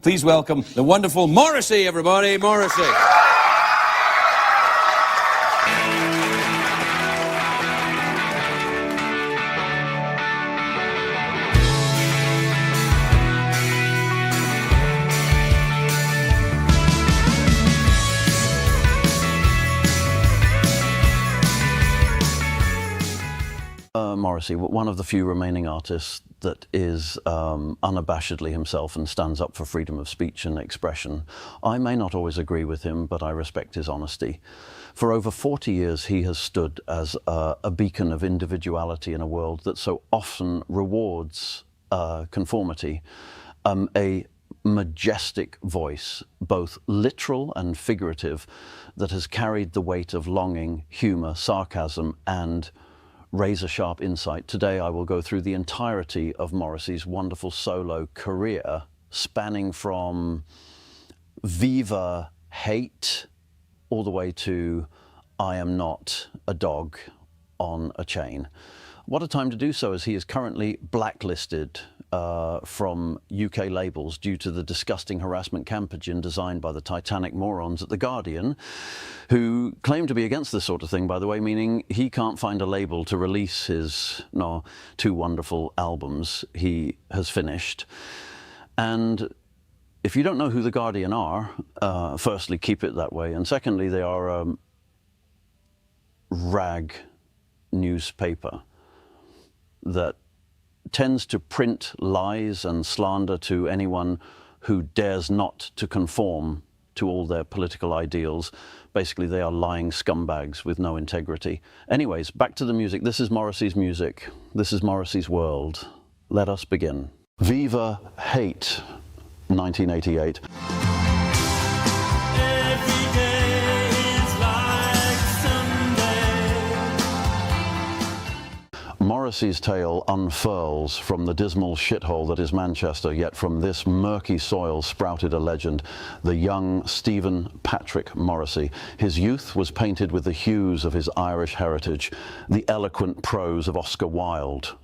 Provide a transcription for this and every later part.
Please welcome the wonderful Morrissey, everybody. Morrissey. Morrissey, one of the few remaining artists that is unabashedly himself and stands up for freedom of speech and expression. I may not always agree with him, but I respect his honesty. For over 40 years, he has stood as a beacon of individuality in a world that so often rewards conformity. A majestic voice, both literal and figurative, that has carried the weight of longing, humor, sarcasm, and razor-sharp insight. Today I will go through the entirety of Morrissey's wonderful solo career, spanning from Viva Hate all the way to I Am Not a Dog on a Chain. What a time to do so, as he is currently blacklisted from UK labels due to the disgusting harassment campaign designed by the Titanic morons at The Guardian, who claim to be against this sort of thing, by the way, meaning he can't find a label to release his two wonderful albums he has finished. And if you don't know who The Guardian are, firstly, keep it that way, and secondly, they are a rag newspaper that tends to print lies and slander to anyone who dares not to conform to all their political ideals. Basically, they are lying scumbags with no integrity. Anyways, back to the music. This is Morrissey's music. This is Morrissey's world. Let us begin. Viva Hate, 1988. Morrissey's tale unfurls from the dismal shithole that is Manchester, yet from this murky soil sprouted a legend, the young Stephen Patrick Morrissey. His youth was painted with the hues of his Irish heritage, the eloquent prose of Oscar Wilde,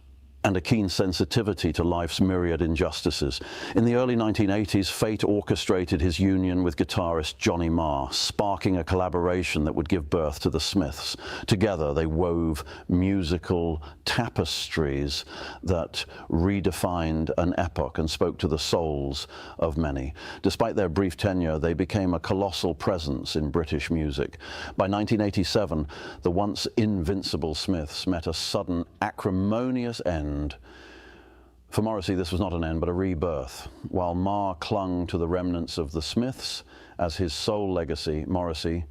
and a keen sensitivity to life's myriad injustices. In the early 1980s, fate orchestrated his union with guitarist Johnny Marr, sparking a collaboration that would give birth to the Smiths. Together, they wove musical tapestries that redefined an epoch and spoke to the souls of many. Despite their brief tenure, they became a colossal presence in British music. By 1987, the once invincible Smiths met a sudden, acrimonious end. For Morrissey, this was not an end, but a rebirth. While Marr clung to the remnants of the Smiths as his sole legacy, Morrissey,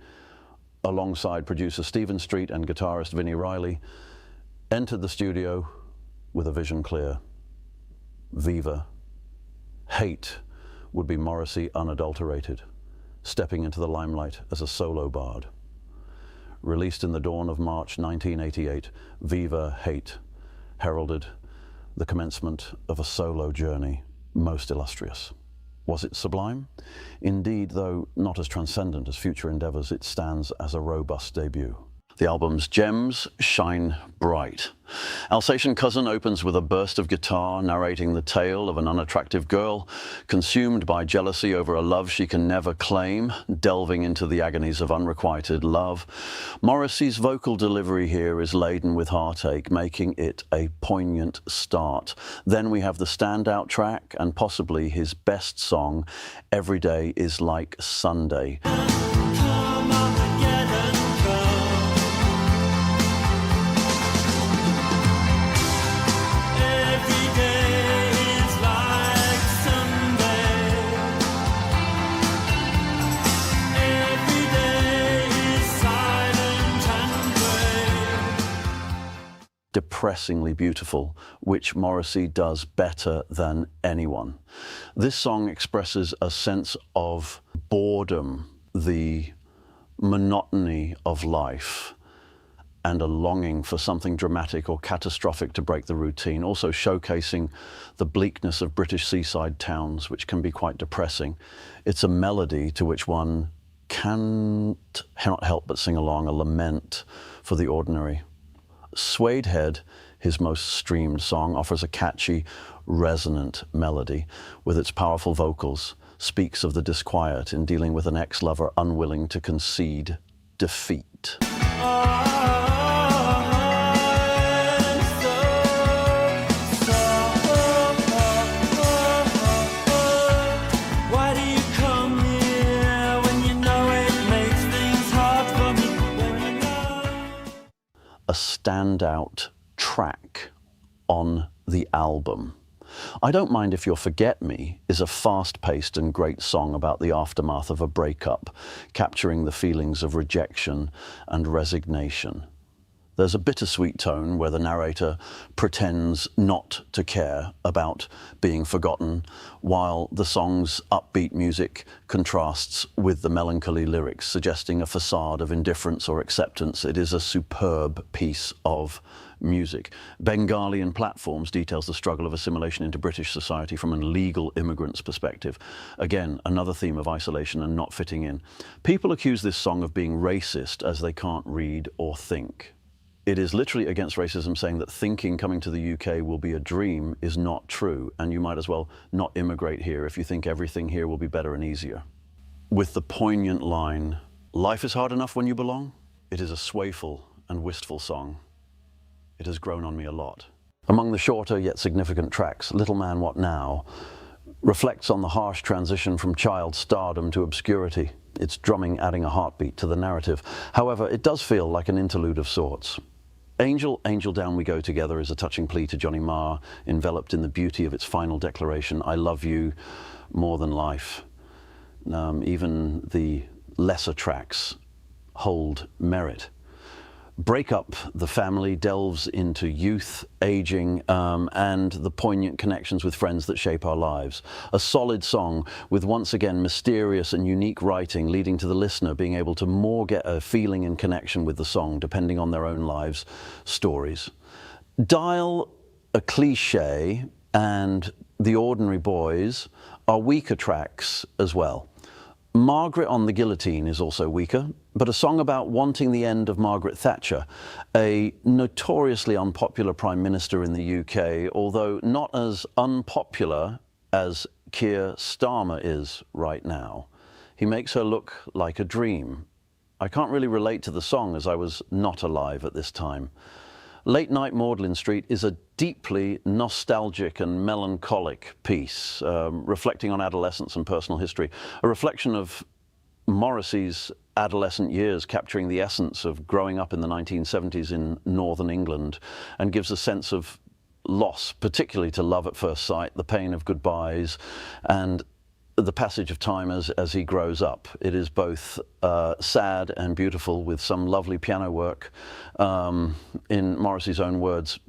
alongside producer Stephen Street and guitarist Vinnie Riley, entered the studio with a vision clear. Viva Hate would be Morrissey unadulterated, stepping into the limelight as a solo bard. Released in the dawn of March 1988, Viva Hate heralded the commencement of a solo journey most illustrious. Was it sublime? Indeed, though not as transcendent as future endeavors, it stands as a robust debut. The album's gems shine bright. Alsatian Cousin opens with a burst of guitar narrating the tale of an unattractive girl consumed by jealousy over a love she can never claim, delving into the agonies of unrequited love. Morrissey's vocal delivery here is laden with heartache, making it a poignant start. Then we have the standout track and possibly his best song, Every Day is Like Sunday. Depressingly beautiful, which Morrissey does better than anyone. This song expresses a sense of boredom, the monotony of life, and a longing for something dramatic or catastrophic to break the routine, also showcasing the bleakness of British seaside towns, which can be quite depressing. It's a melody to which one cannot help but sing along, a lament for the ordinary. Suede Head, his most streamed song, offers a catchy, resonant melody with its powerful vocals, speaks of the disquiet in dealing with an ex-lover unwilling to concede defeat. A standout track on the album. I Don't Mind If You Forget Me is a fast-paced and great song about the aftermath of a breakup, capturing the feelings of rejection and resignation. There's a bittersweet tone where the narrator pretends not to care about being forgotten, while the song's upbeat music contrasts with the melancholy lyrics, suggesting a facade of indifference or acceptance. It is a superb piece of music. Bengalian Platforms details the struggle of assimilation into British society from an illegal immigrant's perspective. Again, another theme of isolation and not fitting in. People accuse this song of being racist as they can't read or think. It is literally against racism, saying that thinking coming to the UK will be a dream is not true, and you might as well not immigrate here if you think everything here will be better and easier. With the poignant line, "Life is hard enough when you belong," it is a swayful and wistful song. It has grown on me a lot. Among the shorter yet significant tracks, Little Man What Now reflects on the harsh transition from child stardom to obscurity, its drumming adding a heartbeat to the narrative. However, it does feel like an interlude of sorts. Angel, Angel, Down We Go Together is a touching plea to Johnny Marr, enveloped in the beauty of its final declaration, "I love you more than life." Even the lesser tracks hold merit. Break Up the Family delves into youth, aging, and the poignant connections with friends that shape our lives. A solid song with, once again, mysterious and unique writing, leading to the listener being able to more get a feeling and connection with the song, depending on their own lives' stories. Dial, a cliche, and The Ordinary Boys are weaker tracks as well. Margaret on the Guillotine is also weaker, but a song about wanting the end of Margaret Thatcher, a notoriously unpopular Prime Minister in the UK, although not as unpopular as Keir Starmer is right now. He makes her look like a dream. I can't really relate to the song as I was not alive at this time. Late Night Magdalen Street is a deeply nostalgic and melancholic piece, reflecting on adolescence and personal history, a reflection of Morrissey's adolescent years, capturing the essence of growing up in the 1970s in northern England, and gives a sense of loss, particularly to love at first sight, the pain of goodbyes, and the passage of time as he grows up. It is both sad and beautiful, with some lovely piano work. In Morrissey's own words,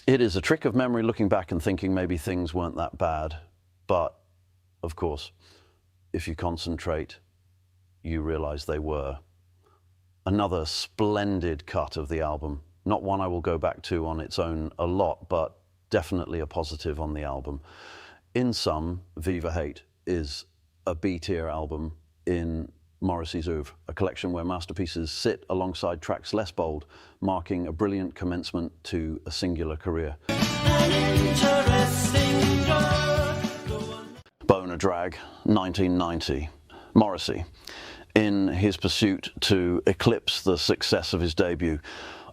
it is a trick of memory looking back and thinking maybe things weren't that bad. But, of course, if you concentrate, you realize they were. Another splendid cut of the album. Not one I will go back to on its own a lot, but definitely a positive on the album. In sum, Viva Hate is a B-tier album in Morrissey's oeuvre, a collection where masterpieces sit alongside tracks less bold, marking a brilliant commencement to a singular career. Boner Drag, 1990. Morrissey, in his pursuit to eclipse the success of his debut,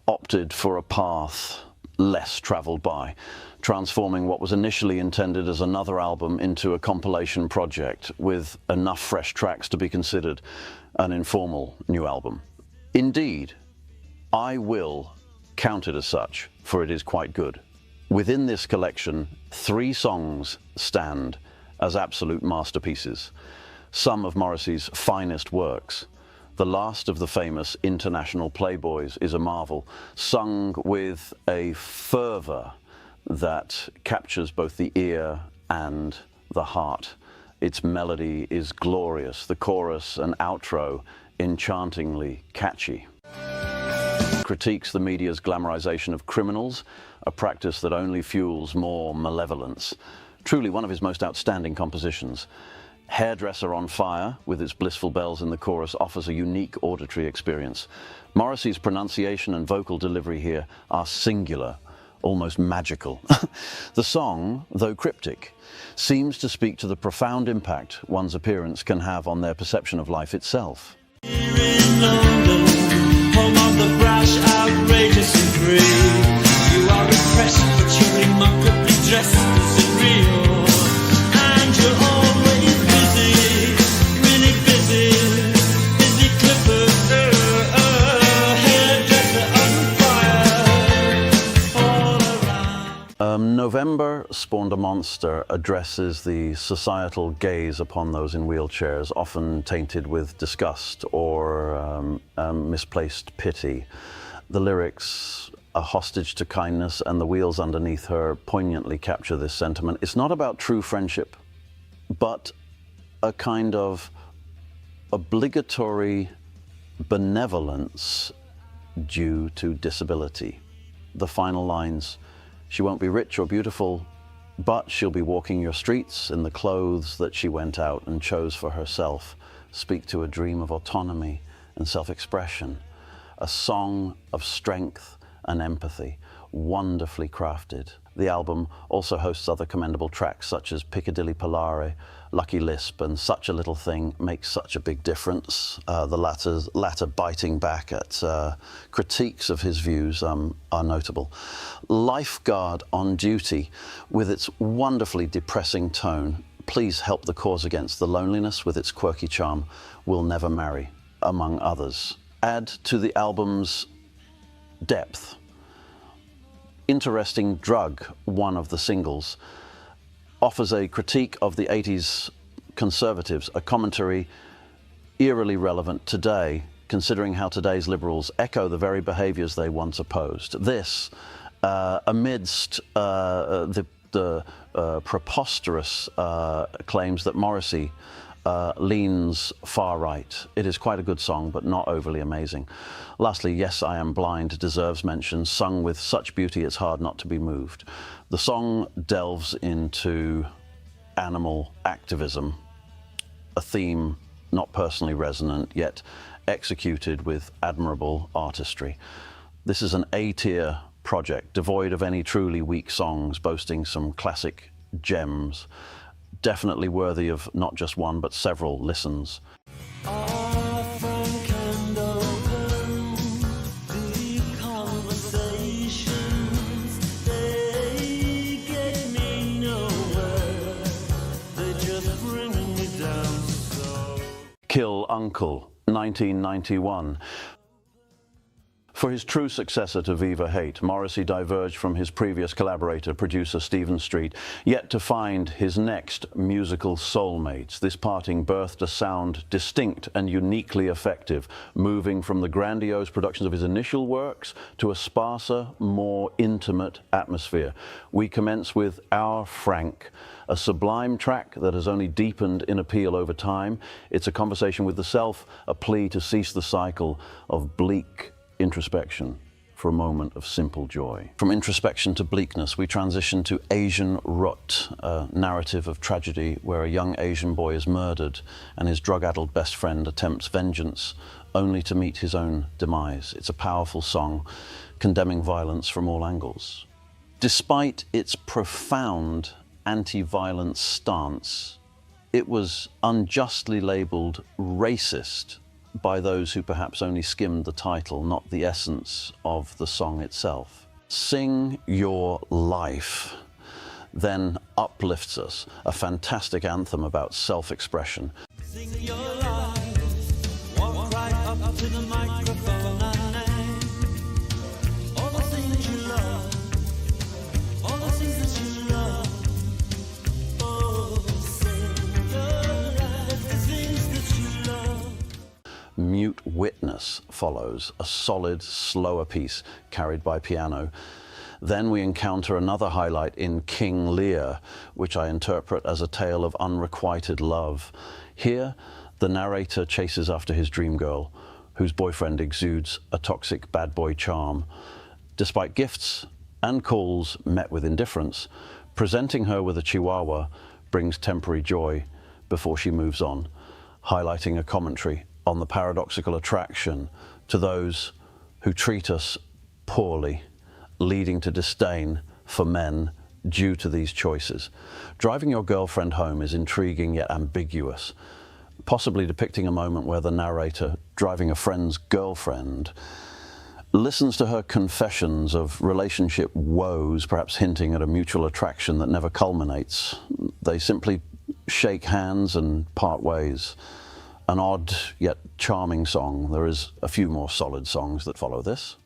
opted for a path less travelled by, transforming what was initially intended as another album into a compilation project with enough fresh tracks to be considered an informal new album. Indeed, I will count it as such, for it is quite good. Within this collection, 3 songs stand as absolute masterpieces, some of Morrissey's finest works. The last of the famous International Playboys is a marvel, sung with a fervour that captures both the ear and the heart. Its melody is glorious, the chorus and outro enchantingly catchy. Critiques the media's glamorization of criminals, a practice that only fuels more malevolence. Truly one of his most outstanding compositions. Hairdresser on Fire, with its blissful bells in the chorus, offers a unique auditory experience. Morrissey's pronunciation and vocal delivery here are singular, almost magical. The song, though cryptic, seems to speak to the profound impact one's appearance can have on their perception of life itself. Here in London, home of the brash, outrageous and free. You are repressed, but you're remarkably dressed as real. And you're always busy, really busy. Busy clipper, hairdresser on fire, all around. November Spawned a Monster addresses the societal gaze upon those in wheelchairs, often tainted with disgust or misplaced pity. The lyrics, "A hostage to kindness," and "The wheels underneath her" poignantly capture this sentiment. It's not about true friendship, but a kind of obligatory benevolence due to disability. The final lines, "She won't be rich or beautiful, but she'll be walking your streets in the clothes that she went out and chose for herself," speak to a dream of autonomy and self-expression. A song of strength and empathy, wonderfully crafted. The album also hosts other commendable tracks such as Piccadilly Polare, Lucky Lisp, and Such a Little Thing Makes Such a Big Difference. The latter biting back at critiques of his views are notable. Lifeguard on Duty, with its wonderfully depressing tone, Please Help the Cause Against the Loneliness, with its quirky charm, Will Never Marry, among others, add to the album's depth. Interesting Drug, one of the singles, offers a critique of the 80s conservatives, a commentary eerily relevant today, considering how today's liberals echo the very behaviors they once opposed. This, amidst the preposterous claims that Morrissey leans far right. It is quite a good song, but not overly amazing. Lastly, Yes, I Am Blind deserves mention, sung with such beauty it's hard not to be moved. The song delves into animal activism, a theme not personally resonant, yet executed with admirable artistry. This is an A-tier project, devoid of any truly weak songs, boasting some classic gems, definitely worthy of not just one but several listens. Kill Uncle, 1991. For his true successor to Viva Hate, Morrissey diverged from his previous collaborator, producer Stephen Street, yet to find his next musical soulmates. This parting birthed a sound distinct and uniquely effective, moving from the grandiose productions of his initial works to a sparser, more intimate atmosphere. We commence with Our Frank, a sublime track that has only deepened in appeal over time. It's a conversation with the self, a plea to cease the cycle of bleak introspection for a moment of simple joy. From introspection to bleakness, we transition to Asian Rut, a narrative of tragedy where a young Asian boy is murdered and his drug-addled best friend attempts vengeance only to meet his own demise. It's a powerful song condemning violence from all angles. Despite its profound anti-violence stance, it was unjustly labeled racist by those who perhaps only skimmed the title, not the essence of the song itself. Sing Your Life then uplifts us, a fantastic anthem about self-expression. Sing your life, walk right up to the microphone and name all the things that you love, all the things that you love. Oh, sing your life, the things that you love. Mute Witness follows, a solid, slower piece carried by piano. Then we encounter another highlight in King Lear, which I interpret as a tale of unrequited love. Here, the narrator chases after his dream girl, whose boyfriend exudes a toxic bad boy charm. Despite gifts and calls met with indifference, presenting her with a chihuahua brings temporary joy before she moves on, highlighting a commentary on the paradoxical attraction to those who treat us poorly leading to disdain for men due to these choices. Driving Your Girlfriend Home is intriguing yet ambiguous, possibly depicting a moment where the narrator, driving a friend's girlfriend, listens to her confessions of relationship woes, perhaps hinting at a mutual attraction that never culminates. They simply shake hands and part ways. An odd yet charming song. There is a few more solid songs that follow this.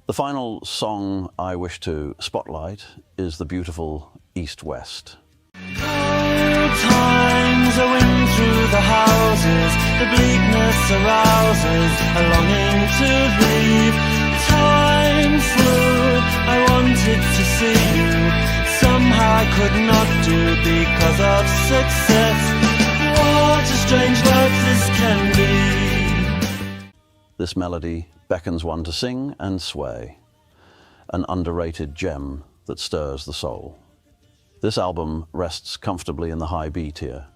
The final song I wish to spotlight is the beautiful East West. Cold times a wind through the houses, the bleakness arouses a longing to leave. Time flew, I wanted to see you, somehow I could not do because of success. What a strange life this can be. This melody beckons one to sing and sway, an underrated gem that stirs the soul. This album rests comfortably in the high B tier,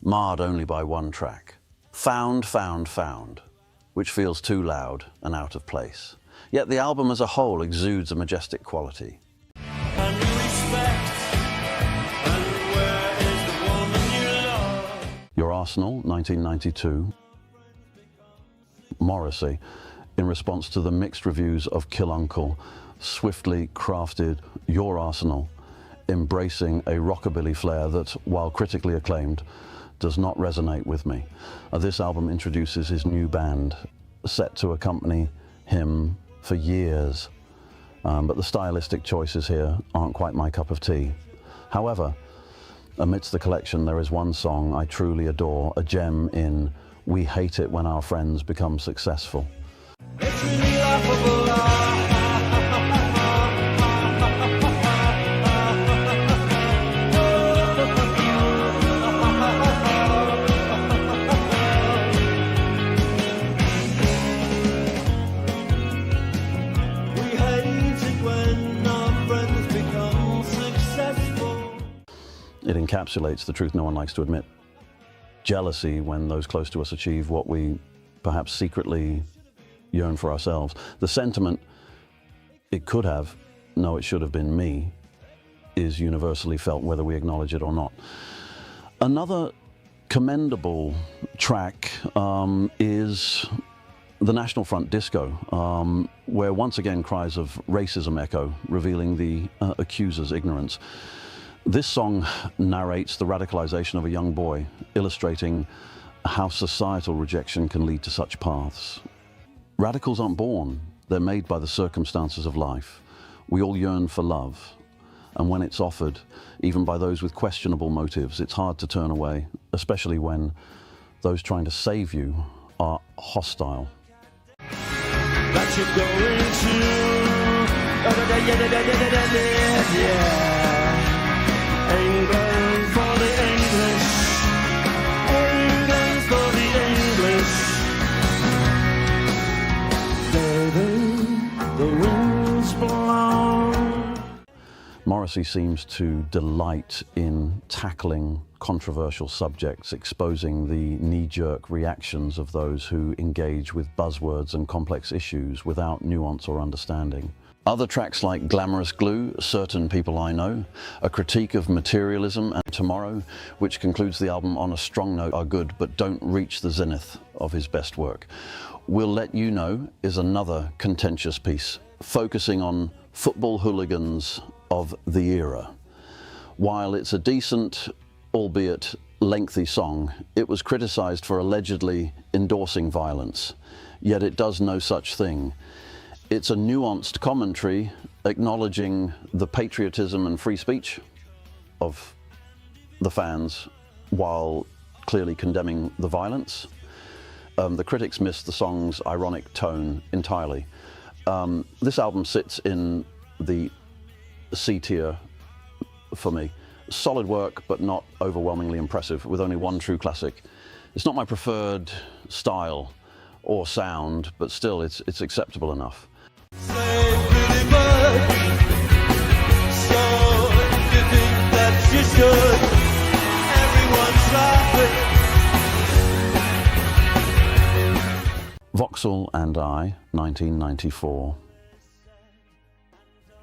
marred only by one track, Found, Found, Found, which feels too loud and out of place. Yet the album as a whole exudes a majestic quality. And respect, and where is the woman you love? Your Arsenal, 1992. Morrissey, in response to the mixed reviews of Kill Uncle, swiftly crafted Your Arsenal, embracing a rockabilly flair that, while critically acclaimed, does not resonate with me. This album introduces his new band, set to accompany him for years, but the stylistic choices here aren't quite my cup of tea. However, amidst the collection there is one song I truly adore, a gem in We Hate It When Our Friends Become Successful. It's really laughable. We hate it when our friends become successful. It encapsulates the truth no one likes to admit. Jealousy when those close to us achieve what we perhaps secretly yearn for ourselves. The sentiment, it could have, no, it should have been me, is universally felt whether we acknowledge it or not. Another commendable track is the National Front Disco, where once again cries of racism echo, revealing the accuser's ignorance. This song narrates the radicalization of a young boy, illustrating how societal rejection can lead to such paths. Radicals aren't born, they're made by the circumstances of life. We all yearn for love, and when it's offered, even by those with questionable motives, it's hard to turn away, especially when those trying to save you are hostile. That you're going to yeah. England for the English, England for the English. Baby, the winds blow. Morrissey seems to delight in tackling controversial subjects, exposing the knee-jerk reactions of those who engage with buzzwords and complex issues without nuance or understanding. Other tracks like Glamorous Glue, Certain People I Know, a critique of materialism, and Tomorrow, which concludes the album on a strong note, are good, but don't reach the zenith of his best work. We'll Let You Know is another contentious piece, focusing on football hooligans of the era. While it's a decent, albeit lengthy song, it was criticized for allegedly endorsing violence, yet it does no such thing. It's a nuanced commentary acknowledging the patriotism and free speech of the fans while clearly condemning the violence. The critics missed the song's ironic tone entirely. This album sits in the C tier for me. Solid work, but not overwhelmingly impressive, with only one true classic. It's not my preferred style or sound, but still it's acceptable enough. Say, pretty bird, so you think that you should? Everyone's laughing. Vauxhall and I, 1994.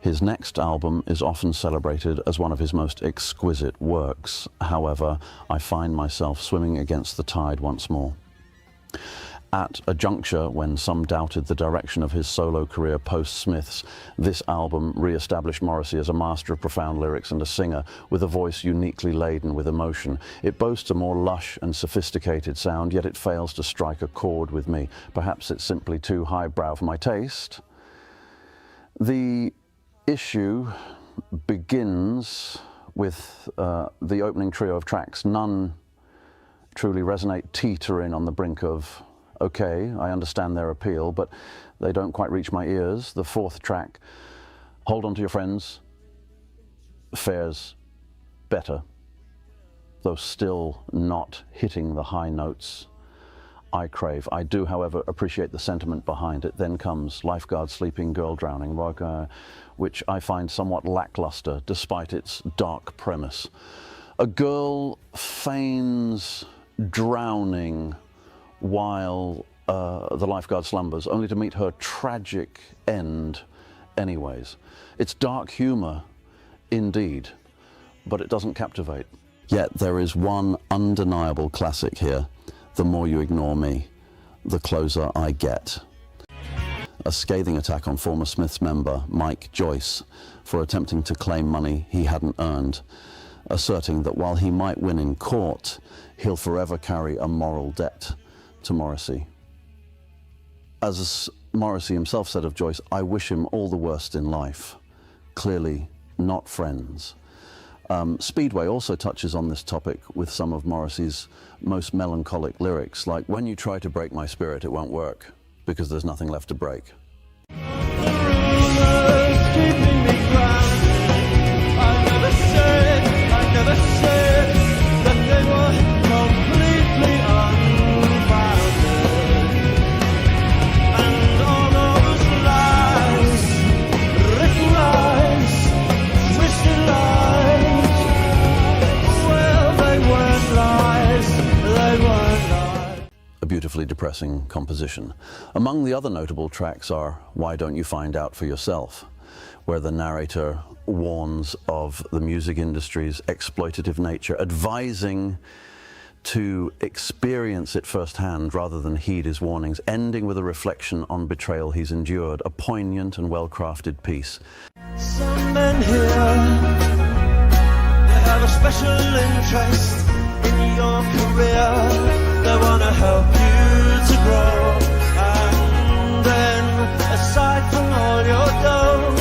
His next album is often celebrated as one of his most exquisite works. However, I find myself swimming against the tide once more. At a juncture when some doubted the direction of his solo career post-Smiths, this album re-established Morrissey as a master of profound lyrics and a singer with a voice uniquely laden with emotion. It boasts a more lush and sophisticated sound, yet it fails to strike a chord with me. Perhaps it's simply too highbrow for my taste. The issue begins with the opening trio of tracks. None truly resonate, teetering on the brink of, okay, I understand their appeal, but they don't quite reach my ears. The fourth track, Hold On To Your Friends, fares better, though still not hitting the high notes I crave. I do, however, appreciate the sentiment behind it. Then comes Lifeguard Sleeping, Girl Drowning, which I find somewhat lackluster despite its dark premise. A girl feigns drowning while the lifeguard slumbers, only to meet her tragic end anyways. It's dark humor indeed, but it doesn't captivate. Yet there is one undeniable classic here. The More You Ignore Me, the closer I get. A scathing attack on former Smiths member Mike Joyce for attempting to claim money he hadn't earned, asserting that while he might win in court, he'll forever carry a moral debt to Morrissey. As Morrissey himself said of Joyce, I wish him all the worst in life. Clearly not friends. Speedway also touches on this topic with some of Morrissey's most melancholic lyrics, like, when you try to break my spirit, it won't work, because there's nothing left to break. I never said that they were completely unfounded. And all those lies, written lies, twisted lies, well, they weren't lies, they weren't lies. A beautifully depressing composition. Among the other notable tracks are Why Don't You Find Out For Yourself, where the narrator warns of the music industry's exploitative nature, advising to experience it firsthand rather than heed his warnings, ending with a reflection on betrayal he's endured, a poignant and well-crafted piece. Some men here, they have a special interest in your career. They want to help you to grow. And then, aside from all your dough,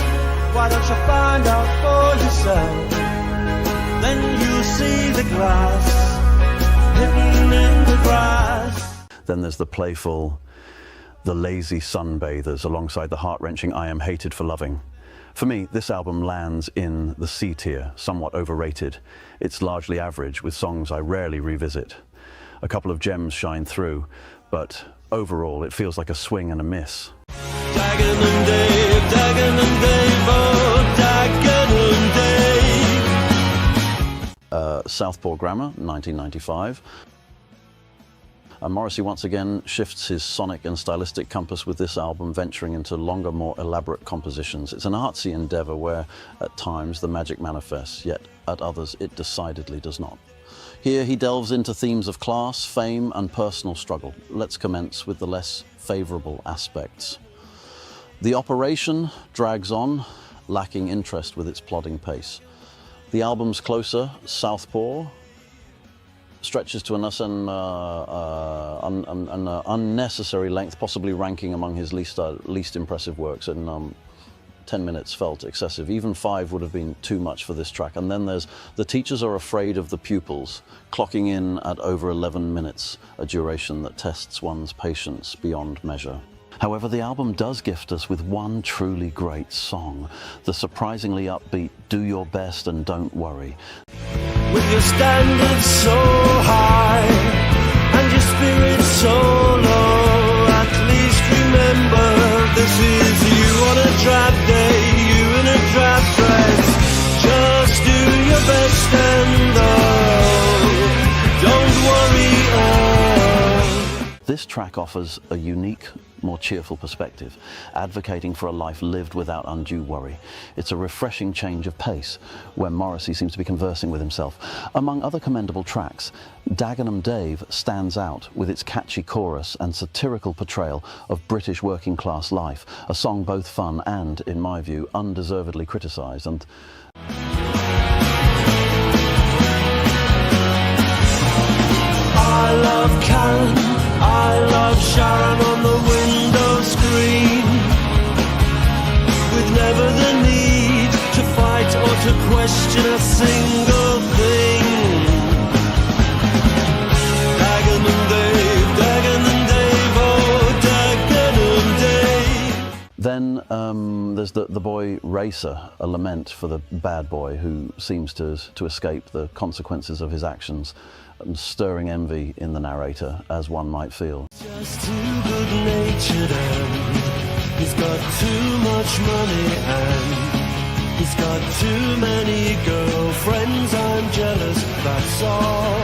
why don't you find out for yourself? Then you'll see the glass hidden in the grass. Then there's the playful, the lazy sunbathers alongside the heart-wrenching I Am Hated for Loving. For me, this album lands in the C tier, somewhat overrated. It's largely average, with songs I rarely revisit. A couple of gems shine through, but overall it feels like a swing and a miss. Dagen and Dave, Dagen and Dave, oh, Dagen and Dave. Southpaw Grammar, 1995. Morrissey once again shifts his sonic and stylistic compass with this album, venturing into longer, more elaborate compositions. It's an artsy endeavor where, at times, the magic manifests, yet at others it decidedly does not. Here he delves into themes of class, fame, and personal struggle. Let's commence with the less favorable aspects. The operation drags on, lacking interest with its plodding pace. The album's closer, Southpaw, stretches to an unnecessary length, possibly ranking among his least impressive works, and 10 minutes felt excessive. Even 5 would have been too much for this track. And then there's The Teachers Are Afraid of the Pupils, clocking in at over 11 minutes, a duration that tests one's patience beyond measure. However, the album does gift us with one truly great song, the surprisingly upbeat Do Your Best and Don't Worry. With your standards so high and your spirit so low, at least remember this is you on a drab day, you in a drab dress. Just do your best and don't worry. this track offers a unique, more cheerful perspective, advocating for a life lived without undue worry. It's a refreshing change of pace, where Morrissey seems to be conversing with himself. Among other commendable tracks, Dagenham Dave stands out with its catchy chorus and satirical portrayal of British working-class life, a song both fun and, in my view, undeservedly criticised. And I love Karen, I love Sharon on the window screen, with never the need to fight or to question a single thing. Dagenham Dave, oh Dagenham Dave. then there's the boy Racer, a lament for the bad boy who seems to escape the consequences of his actions, and stirring envy in the narrator, as one might feel. Just too good-natured and he's got too much money and he's got too many girlfriends. I'm jealous, that's all.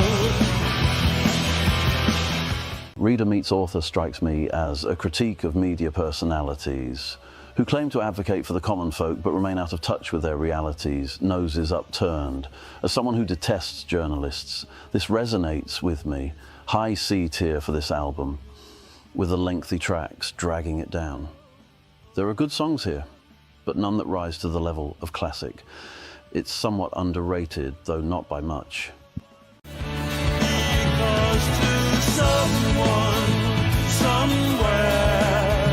Reader Meets Author strikes me as a critique of media personalities who claim to advocate for the common folk but remain out of touch with their realities, noses upturned. As someone who detests journalists, this resonates with me. High C tier for this album, with the lengthy tracks dragging it down. There are good songs here, but none that rise to the level of classic. It's somewhat underrated, though not by much. Because to someone, somewhere,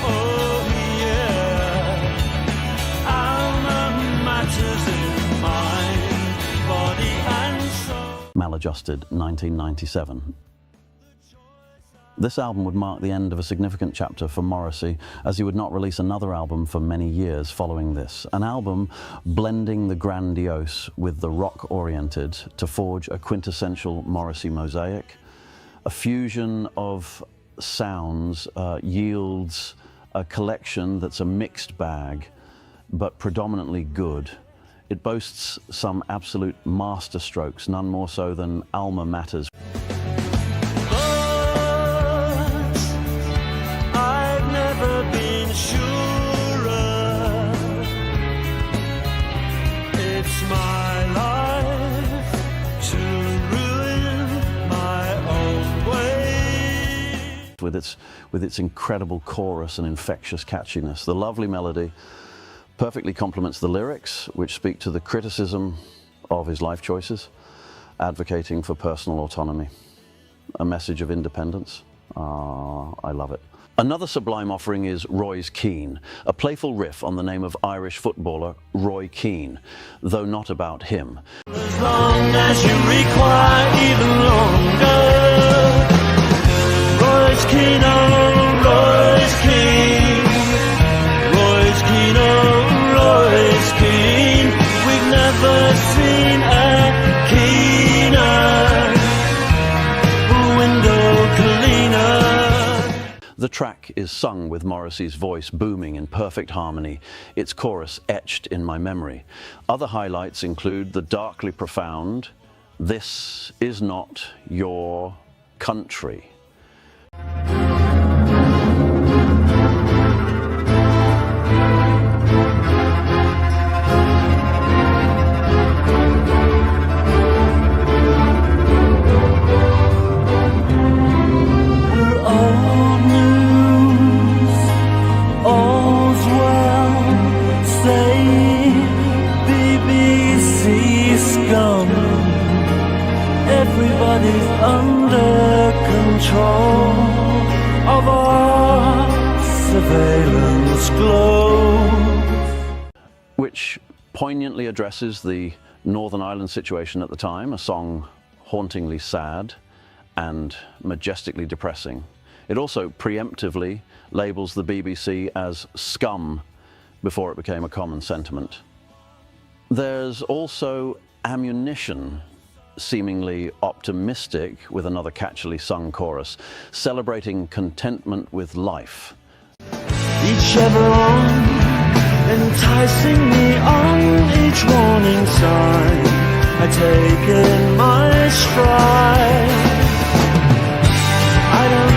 oh yeah, alma matters in mind, body and soul. Maladjusted, 1997. This album would mark the end of a significant chapter for Morrissey, as he would not release another album for many years following this. An album blending the grandiose with the rock-oriented to forge a quintessential Morrissey mosaic. A fusion of sounds yields a collection that's a mixed bag, but predominantly good. It boasts some absolute masterstrokes, none more so than Alma Matters. I've never been surer. It's my life to ruin my own way. With its incredible chorus and infectious catchiness. The lovely melody perfectly complements the lyrics, which speak to the criticism of his life choices, advocating for personal autonomy, a message of independence. I love it. Another sublime offering is Roy's Keane, a playful riff on the name of Irish footballer Roy Keane, though not about him. As long as you require even longer. Roy's Keane, oh, Roy's Keane. Roy's Keane, oh, Roy's Keane. We've never seen a keener window cleaner. The track is sung with Morrissey's voice booming in perfect harmony, its chorus etched in my memory. Other highlights include the darkly profound, "This is not your country." Everybody's under control of our surveillance globe. Which poignantly addresses the Northern Ireland situation at the time, a song hauntingly sad and majestically depressing. It also preemptively labels the BBC as scum before it became a common sentiment. There's also ammunition, seemingly optimistic, with another catchily sung chorus, celebrating contentment with life. Each chevron enticing me on each warning sign. I take in my stride. I don't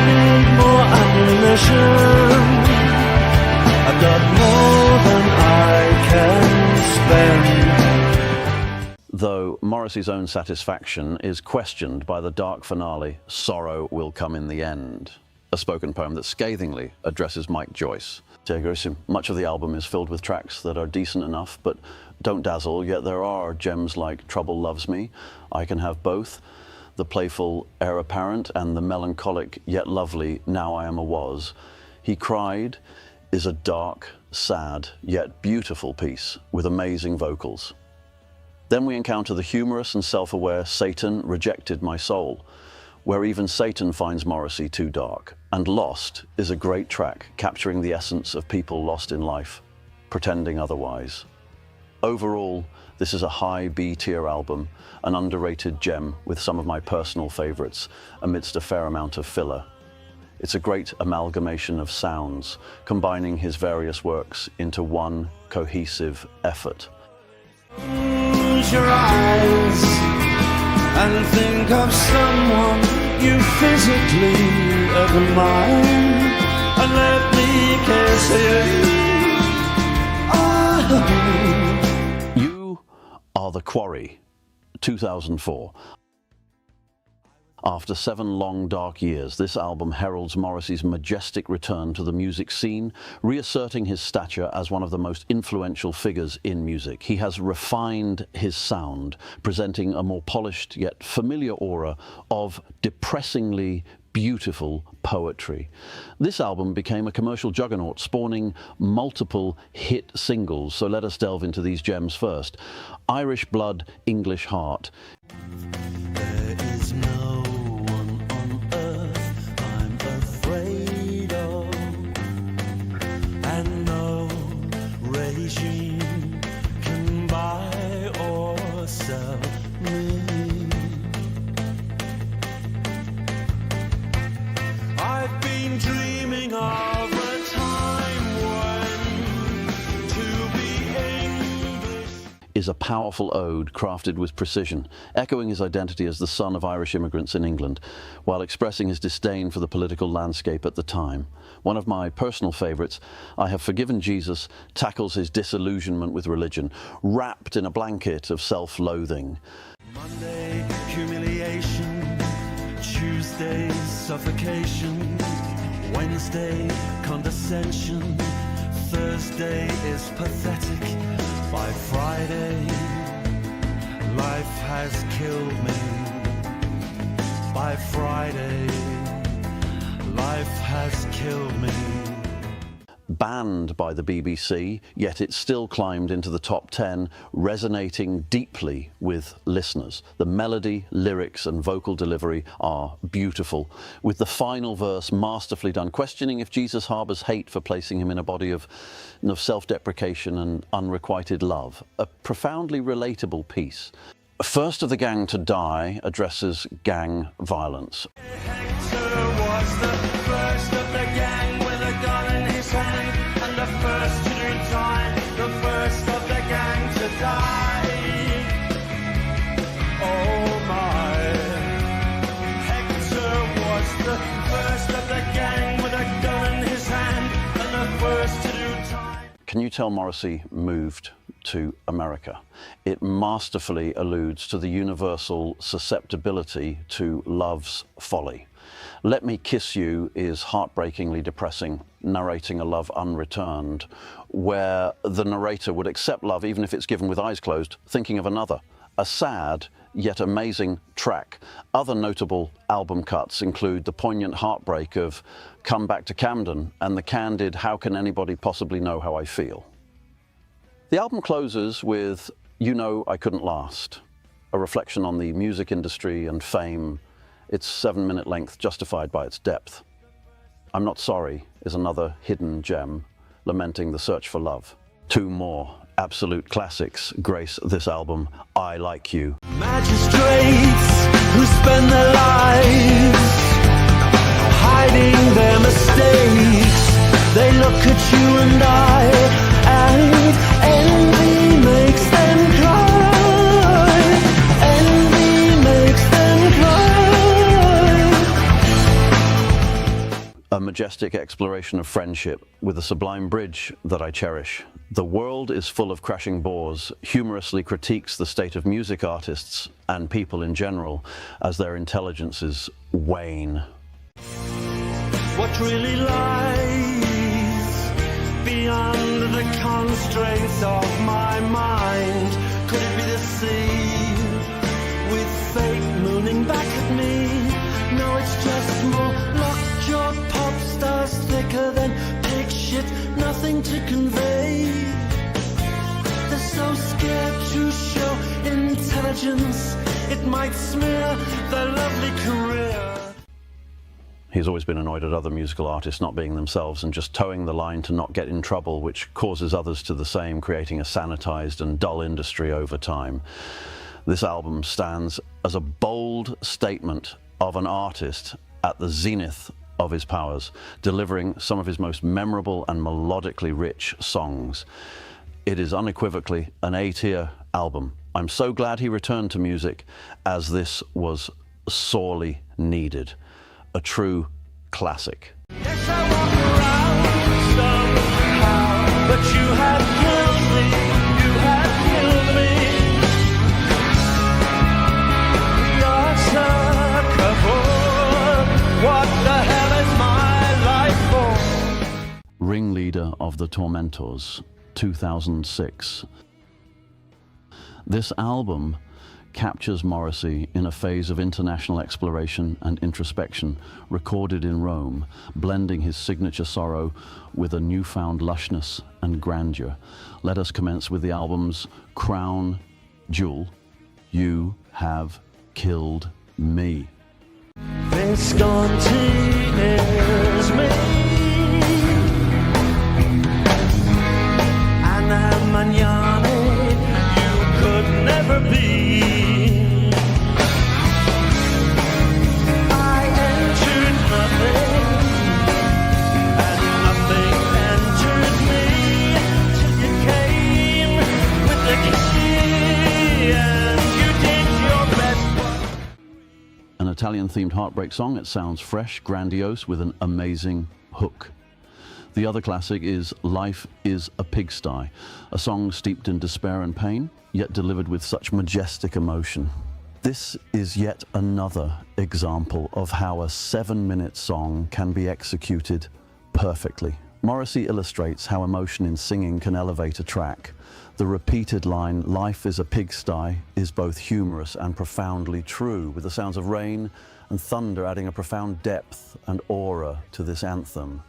Morrissey's own satisfaction is questioned by the dark finale, Sorrow Will Come in the End, a spoken poem that scathingly addresses Mike Joyce. Much of the album is filled with tracks that are decent enough, but don't dazzle, yet there are gems like Trouble Loves Me, I Can Have Both, the playful Heir Apparent, and the melancholic yet lovely Now I Am a Was. He Cried is a dark, sad, yet beautiful piece with amazing vocals. Then we encounter the humorous and self-aware Satan Rejected My Soul, where even Satan finds Morrissey too dark. And Lost is a great track capturing the essence of people lost in life, pretending otherwise. Overall, this is a high B-tier album, an underrated gem with some of my personal favorites amidst a fair amount of filler. It's a great amalgamation of sounds, combining his various works into one cohesive effort. Close your eyes and think of someone you physically admire, and let me kiss you. Oh. You Are the Quarry, 2004. After 7 long, dark years, this album heralds Morrissey's majestic return to the music scene, reasserting his stature as one of the most influential figures in music. He has refined his sound, presenting a more polished yet familiar aura of depressingly beautiful poetry. This album became a commercial juggernaut, spawning multiple hit singles, so let us delve into these gems first. Irish Blood, English Heart. There is no one on earth I'm afraid of, and no regime can buy or sell me. I've been dreaming of a time when to be English Is a powerful ode crafted with precision, echoing his identity as the son of Irish immigrants in England, while expressing his disdain for the political landscape at the time. One of my personal favourites, I Have Forgiven Jesus, tackles his disillusionment with religion, wrapped in a blanket of self-loathing. Monday, humiliation. Tuesday, suffocation. Wednesday, condescension. Thursday is pathetic. By Friday, life has killed me. By Friday, life has killed me. Banned by the BBC, yet it still climbed into the top 10, resonating deeply with listeners. The melody, lyrics and vocal delivery are beautiful, with the final verse masterfully done, questioning if Jesus harbours hate for placing him in a body of self-deprecation and unrequited love. A profoundly relatable piece. First of the Gang to Die addresses gang violence. Hector was the first of the gang with a gun in his hand, and the first to do time, the first of the gang to die. Oh my. Hector was the first of the gang with a gun in his hand, and the first to do time. Can you tell Morrissey moved to America? It masterfully alludes to the universal susceptibility to love's folly. Let Me Kiss You is heartbreakingly depressing, narrating a love unreturned, where the narrator would accept love even if it's given with eyes closed, thinking of another. A sad yet amazing track. Other notable album cuts include the poignant heartbreak of Come Back to Camden and the candid How Can Anybody Possibly Know How I Feel. The album closes with You Know I Couldn't Last, a reflection on the music industry and fame, its 7-minute length justified by its depth. I'm Not Sorry is another hidden gem, lamenting the search for love. 2 more absolute classics grace this album, I Like You. Magistrates who spend their lives hiding their mistakes. They look at you and I, and envy makes them cry. Envy makes them cry. A majestic exploration of friendship with a sublime bridge that I cherish. The world is full of crashing bores humorously critiques the state of music artists and people in general as their intelligences wane. What really lies beyond the constraints of my mind? Could it be the sea with fate mooning back at me? No, it's just more lockjaw pop stars thicker than pig shit, nothing to convey. They're so scared to show intelligence, it might smear their lovely career. He's always been annoyed at other musical artists not being themselves and just towing the line to not get in trouble, which causes others to the same, creating a sanitized and dull industry over time. This album stands as a bold statement of an artist at the zenith of his powers, delivering some of his most memorable and melodically rich songs. It is unequivocally an A-tier album. I'm so glad he returned to music, as this was sorely needed. A true classic. Yes, I walk around somehow, but you have killed me, you have killed me. We are stuck aboard. What the hell is my life for? Ringleader of the Tormentors, 2006. This album captures Morrissey in a phase of international exploration and introspection, recorded in Rome, blending his signature sorrow with a newfound lushness and grandeur. Let us commence with the album's crown jewel, You Have Killed Me. Visconti is me, and Magnani you could never be. An Italian-themed heartbreak song, it sounds fresh, grandiose, with an amazing hook. The other classic is Life is a Pigsty, a song steeped in despair and pain, yet delivered with such majestic emotion. This is yet another example of how a 7-minute song can be executed perfectly. Morrissey illustrates how emotion in singing can elevate a track. The repeated line, "Life is a pigsty," is both humorous and profoundly true, with the sounds of rain and thunder adding a profound depth and aura to this anthem.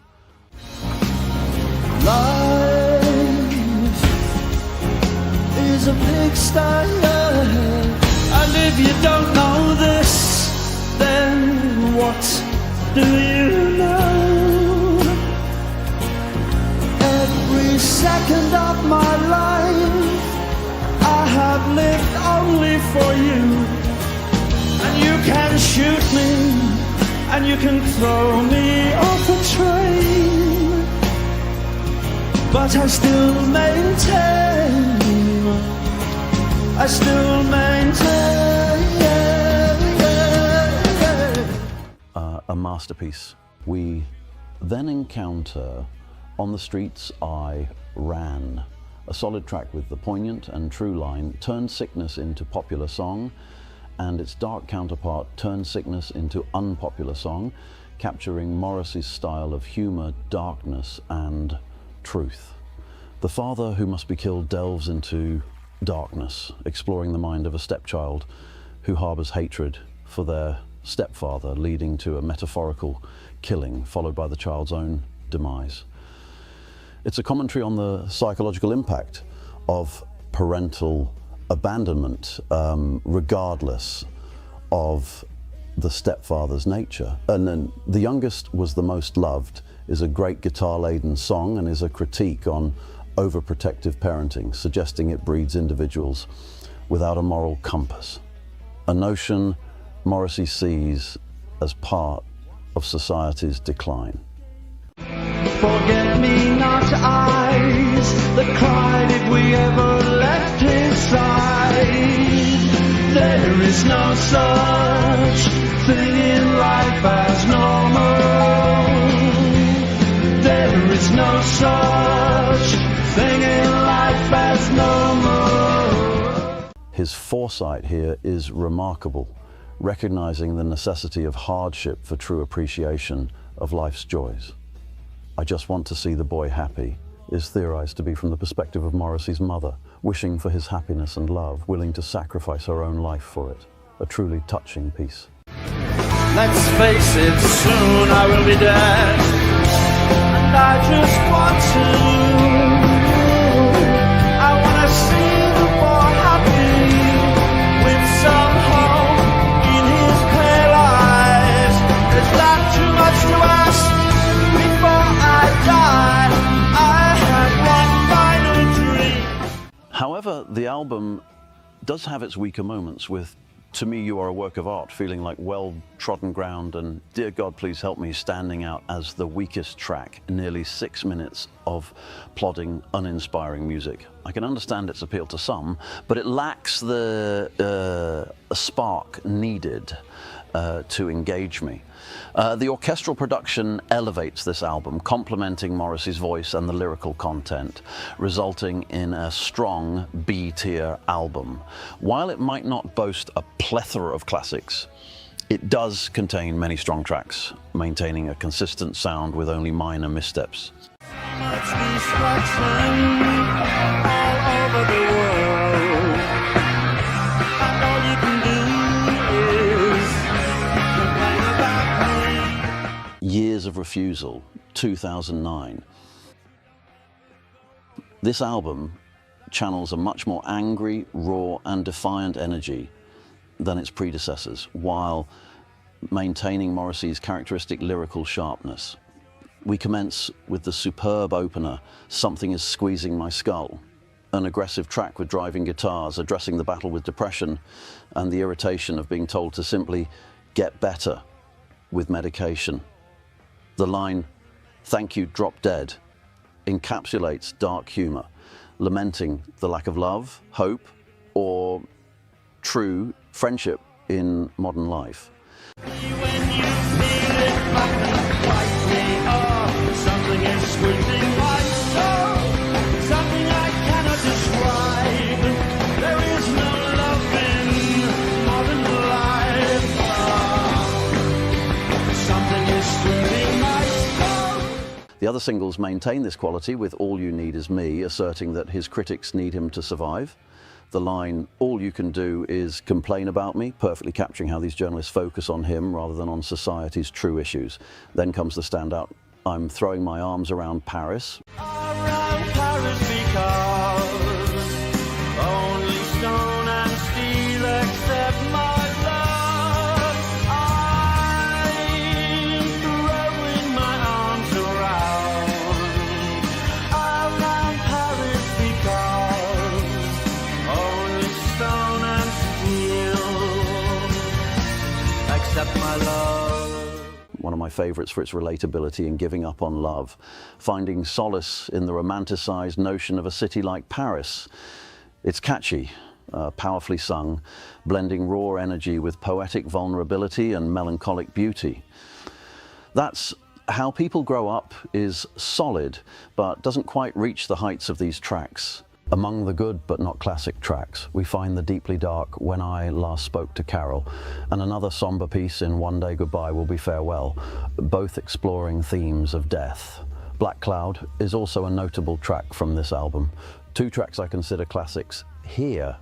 Life is a pigsty, and if you don't know this, then what do you know? Every second of my life I have lived only for you, and you can shoot me and you can throw me off a train, but I still maintain, a masterpiece. We then encounter On the Streets I Ran, a solid track with the poignant and true line, "Turn sickness into popular song," and its dark counterpart, "Turn sickness into unpopular song," capturing Morrissey's style of humor, darkness, and truth. The father who must be killed delves into darkness, exploring the mind of a stepchild who harbors hatred for their stepfather, leading to a metaphorical killing followed by the child's own demise. It's a commentary on the psychological impact of parental abandonment, regardless of the stepfather's nature. And then The Youngest Was the Most Loved is a great guitar-laden song and is a critique on overprotective parenting, suggesting it breeds individuals without a moral compass, a notion Morrissey sees as part of society's decline. Forget-me-not eyes that cried if we ever left his side. There is no such thing in life as normal. There is no such thing in His foresight here is remarkable, recognizing the necessity of hardship for true appreciation of life's joys. I Just Want to See the Boy Happy is theorized to be from the perspective of Morrissey's mother, wishing for his happiness and love, willing to sacrifice her own life for it. A truly touching piece. Let's face it, soon I will be dead, and I just want to see the boy happy, with some hope in his pale eyes. Is that too much to ask? Before I die, I had one final dream. However, the album does have its weaker moments with To Me You Are a Work of Art feeling like well-trodden ground and Dear God Please Help Me standing out as the weakest track, nearly 6 minutes of plodding, uninspiring music. I can understand its appeal to some, but it lacks the spark needed to engage me. The orchestral production elevates this album, complementing Morrissey's voice and the lyrical content, resulting in a strong B-tier album. While it might not boast a plethora of classics, it does contain many strong tracks, maintaining a consistent sound with only minor missteps. Much destruction all over the world, and all you can do is complain about me. Years of Refusal, 2009. This album channels a much more angry, raw and defiant energy than its predecessors, while maintaining Morrissey's characteristic lyrical sharpness. We commence with the superb opener, Something Is Squeezing My Skull, an aggressive track with driving guitars addressing the battle with depression and the irritation of being told to simply get better with medication. The line, "Thank you, drop dead," encapsulates dark humor, lamenting the lack of love, hope, or true friendship in modern life. When you feel it black and white, something is squeezing my soul, something I cannot describe. There is no love in modern life. Something is squeezing my soul. The other singles maintain this quality, with All You Need Is Me asserting that his critics need him to survive. The line, "All you can do is complain about me," perfectly capturing how these journalists focus on him rather than on society's true issues. Then comes the standout, "I'm throwing my arms around Paris." Around Paris, because only stone and steel accept my love. I'm throwing my arms around Paris, because only stone and steel accept my love. One of my favorites for its relatability in giving up on love, finding solace in the romanticized notion of a city like Paris. It's catchy, powerfully sung, blending raw energy with poetic vulnerability and melancholic beauty. That's How People Grow Up is solid, but doesn't quite reach the heights of these tracks. Among the good but not classic tracks, we find the deeply dark When I Last Spoke to Carol, and another somber piece in One Day Goodbye Will Be Farewell, both exploring themes of death. Black Cloud is also a notable track from this album. Two tracks I consider classics here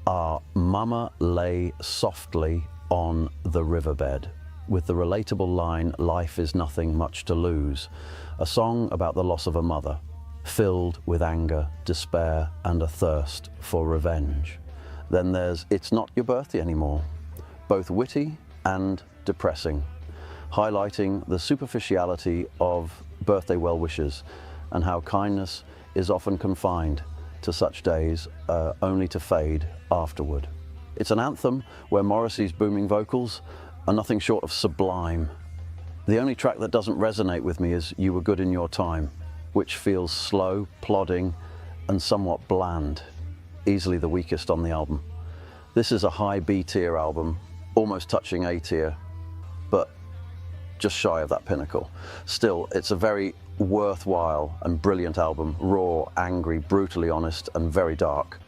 are Mama Lay Softly on the Riverbed, with the relatable line, "Life is nothing much to lose," a song about the loss of a mother, filled with anger, despair, and a thirst for revenge. Then there's It's Not Your Birthday Anymore, both witty and depressing, highlighting the superficiality of birthday well-wishes and how kindness is often confined to such days, only to fade afterward. It's an anthem where Morrissey's booming vocals are nothing short of sublime. The only track that doesn't resonate with me is You Were Good in Your Time, which feels slow, plodding, and somewhat bland, easily the weakest on the album. This is a high B-tier album, almost touching A-tier, but just shy of that pinnacle. Still, it's a very worthwhile and brilliant album, raw, angry, brutally honest, and very dark.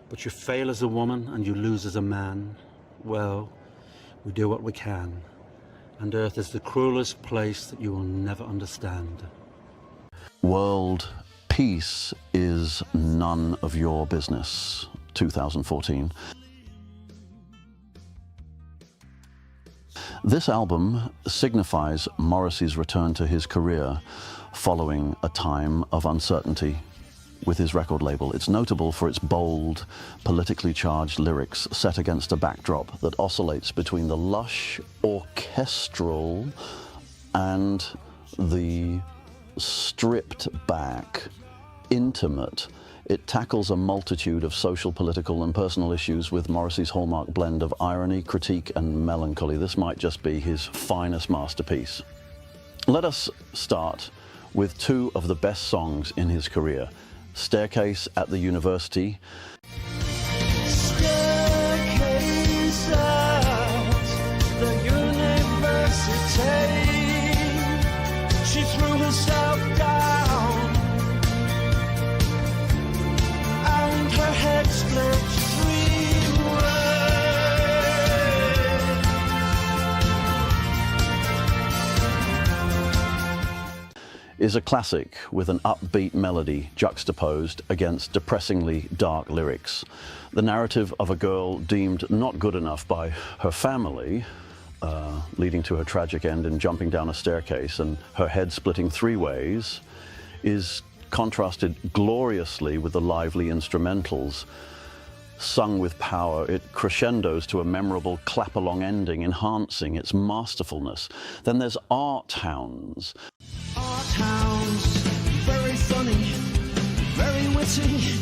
but you fail as a woman and you lose as a man. Well, we do what we can, and Earth is the cruelest place that you will never understand. World peace is none of your business, 2014. This album signifies Morrissey's return to his career following a time of uncertainty with his record label. It's notable for its bold, politically charged lyrics set against a backdrop that oscillates between the lush, orchestral and the stripped back, intimate. It tackles a multitude of social, political and personal issues with Morrissey's hallmark blend of irony, critique and melancholy. This might just be his finest masterpiece. Let us start with two of the best songs in his career, Staircase at the University. Staircase at the university. She threw herself down, and her head split three ways. Is a classic with an upbeat melody juxtaposed against depressingly dark lyrics. The narrative of a girl deemed not good enough by her family, leading to her tragic end in jumping down a staircase and her head splitting three ways, is contrasted gloriously with the lively instrumentals. Sung with power, it crescendos to a memorable clap-along ending, enhancing its masterfulness. Then there's Art Hounds. Art hounds, very funny, very witty,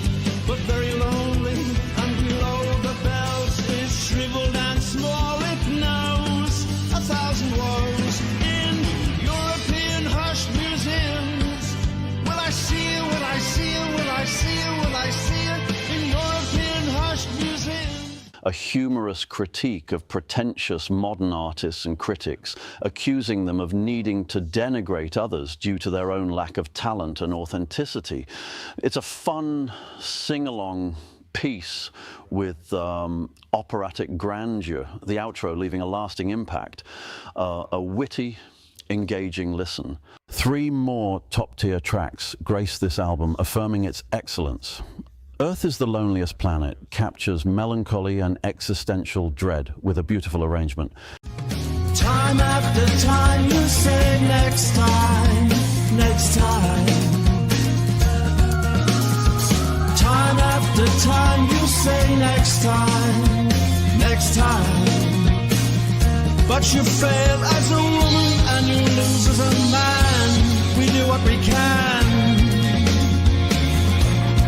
but very lonely. And below the belt is shriveled and small. It knows 1,000 woes in European hushed museums. Will I see you? Will I see you? Will I see you? Will I see you in European hushed museums? A humorous critique of pretentious modern artists and critics, accusing them of needing to denigrate others due to their own lack of talent and authenticity. It's a fun, sing-along piece with operatic grandeur, the outro leaving a lasting impact, a witty, engaging listen. Three more top-tier tracks grace this album, affirming its excellence. Earth is the Loneliest Planet captures melancholy and existential dread with a beautiful arrangement. Time after time you say next time, next time. Time after time you say next time, next time. But you fail as a woman and you lose as a man. We do what we can.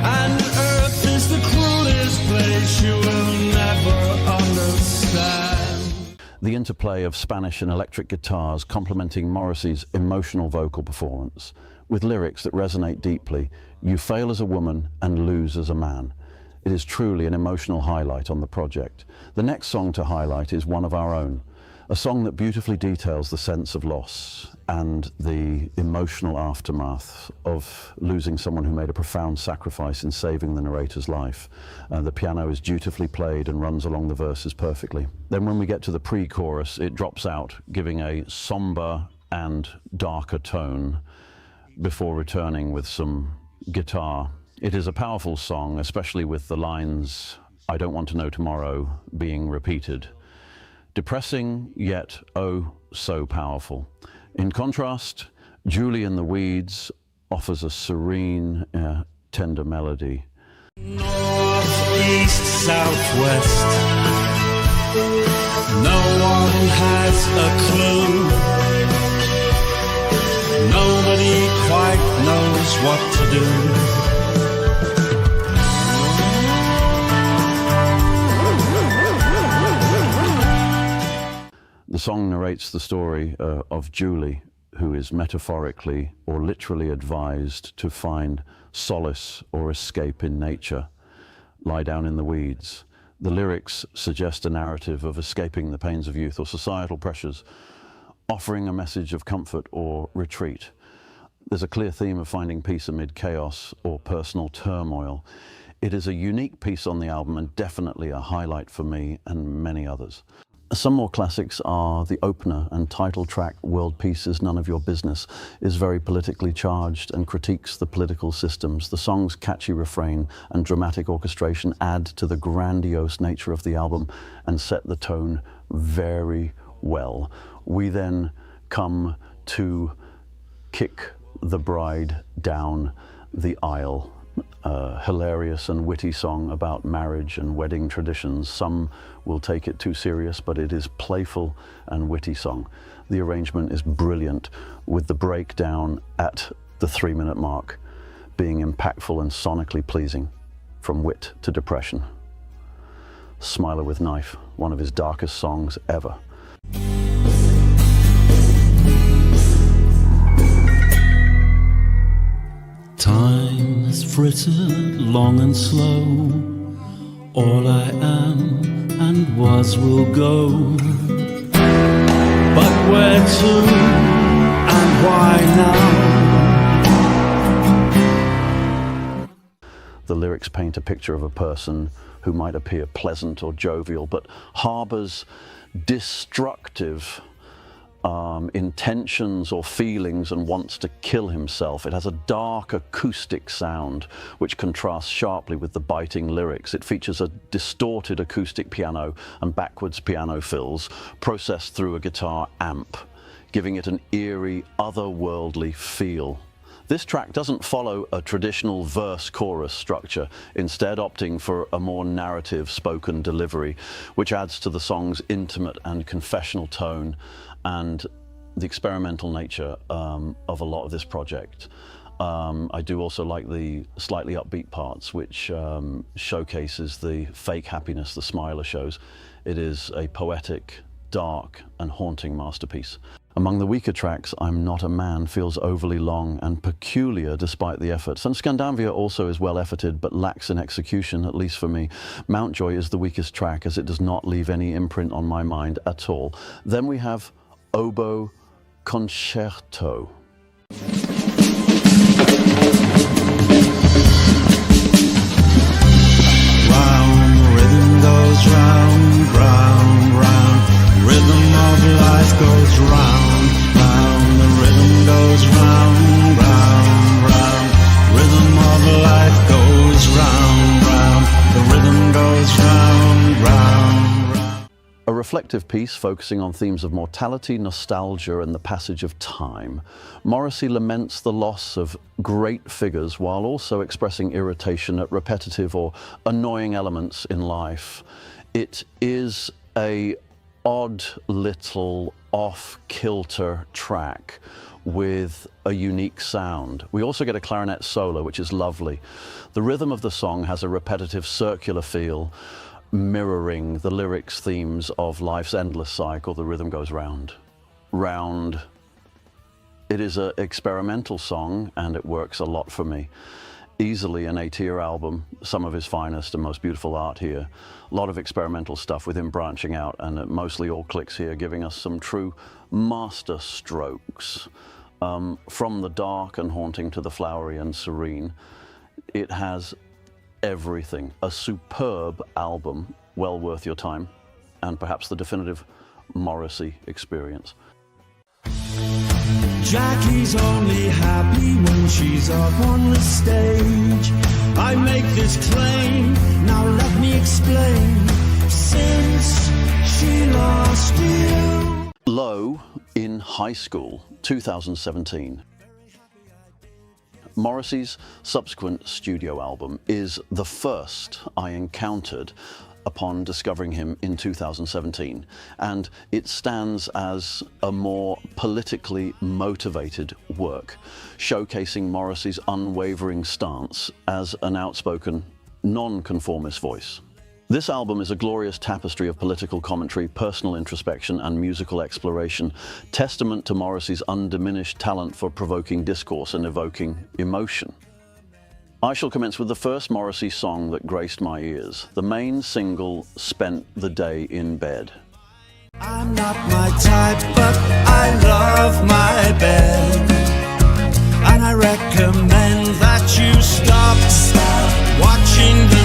And Earth is the cruelest place you will never understand. The interplay of Spanish and electric guitars complementing Morrissey's emotional vocal performance, with lyrics that resonate deeply. You fail as a woman and lose as a man. It is truly an emotional highlight on the project. The next song to highlight is one of our own, a song that beautifully details the sense of loss and the emotional aftermath of losing someone who made a profound sacrifice in saving the narrator's life. The piano is dutifully played and runs along the verses perfectly. Then when we get to the pre-chorus, it drops out, giving a somber and darker tone before returning with some guitar. It is a powerful song, especially with the lines, "I don't want to know tomorrow," being repeated. Depressing, yet oh so powerful. In contrast, Julie in the Weeds offers a serene, tender melody. North, east, southwest. No one has a clue. Nobody quite knows what to do. The song narrates the story of Julie, who is metaphorically or literally advised to find solace or escape in nature, lie down in the weeds. The lyrics suggest a narrative of escaping the pains of youth or societal pressures, offering a message of comfort or retreat. There's a clear theme of finding peace amid chaos or personal turmoil. It is a unique piece on the album and definitely a highlight for me and many others. Some more classics are the opener and title track World Peace Is None of Your Business is very politically charged and critiques the political systems. The song's catchy refrain and dramatic orchestration add to the grandiose nature of the album and set the tone very well. We then come to Kick the Bride Down the Aisle. A hilarious and witty song about marriage and wedding traditions. Some will take it too serious, but it is playful and witty song. The arrangement is brilliant, with the breakdown at the 3-minute mark being impactful and sonically pleasing, from wit to depression. Smiler with Knife, one of his darkest songs ever. Time has frittered long and slow. All I am and was will go. But where to and why now? The lyrics paint a picture of a person who might appear pleasant or jovial, but harbors destructive intentions or feelings and wants to kill himself. It has a dark acoustic sound which contrasts sharply with the biting lyrics. It features a distorted acoustic piano and backwards piano fills processed through a guitar amp, giving it an eerie, otherworldly feel. This track doesn't follow a traditional verse-chorus structure, instead opting for a more narrative spoken delivery, which adds to the song's intimate and confessional tone and the experimental nature of a lot of this project. I do also like the slightly upbeat parts, which showcases the fake happiness the Smiler shows. It is a poetic, dark and haunting masterpiece. Among the weaker tracks, I'm Not a Man feels overly long and peculiar despite the efforts. And Skandinavia also is well efforted but lacks in execution, at least for me. Mountjoy is the weakest track as it does not leave any imprint on my mind at all. Then we have Oboe Concerto. Round, rhythm goes round, round, round. Rhythm of life goes round, round. The rhythm goes round, round, round. Rhythm of life goes round, round. The rhythm goes round, round, round. A reflective piece focusing on themes of mortality, nostalgia and the passage of time. Morrissey laments the loss of great figures while also expressing irritation at repetitive or annoying elements in life. It is a odd little off-kilter track with a unique sound. We also get a clarinet solo, which is lovely. The rhythm of the song has a repetitive circular feel, mirroring the lyrics' themes of life's endless cycle. The rhythm goes round, round. It is an experimental song and it works a lot for me. Easily an A-tier album, some of his finest and most beautiful art here. A lot of experimental stuff with him branching out, and it mostly all clicks here, giving us some true master strokes. From the dark and haunting to the flowery and serene. It has everything. A superb album, well worth your time, and perhaps the definitive Morrissey experience. Jackie's only happy when she's up on the stage. I make this claim, now let me explain. Since she lost you. Low in High School, 2017. Morrissey's subsequent studio album is the first I encountered upon discovering him in 2017, and it stands as a more politically motivated work, showcasing Morrissey's unwavering stance as an outspoken, non-conformist voice. This album is a glorious tapestry of political commentary, personal introspection and musical exploration, testament to Morrissey's undiminished talent for provoking discourse and evoking emotion. I shall commence with the first Morrissey song that graced my ears, the main single, Spent the Day in Bed. I'm not my type, but I love my bed. And I recommend that you stop watching the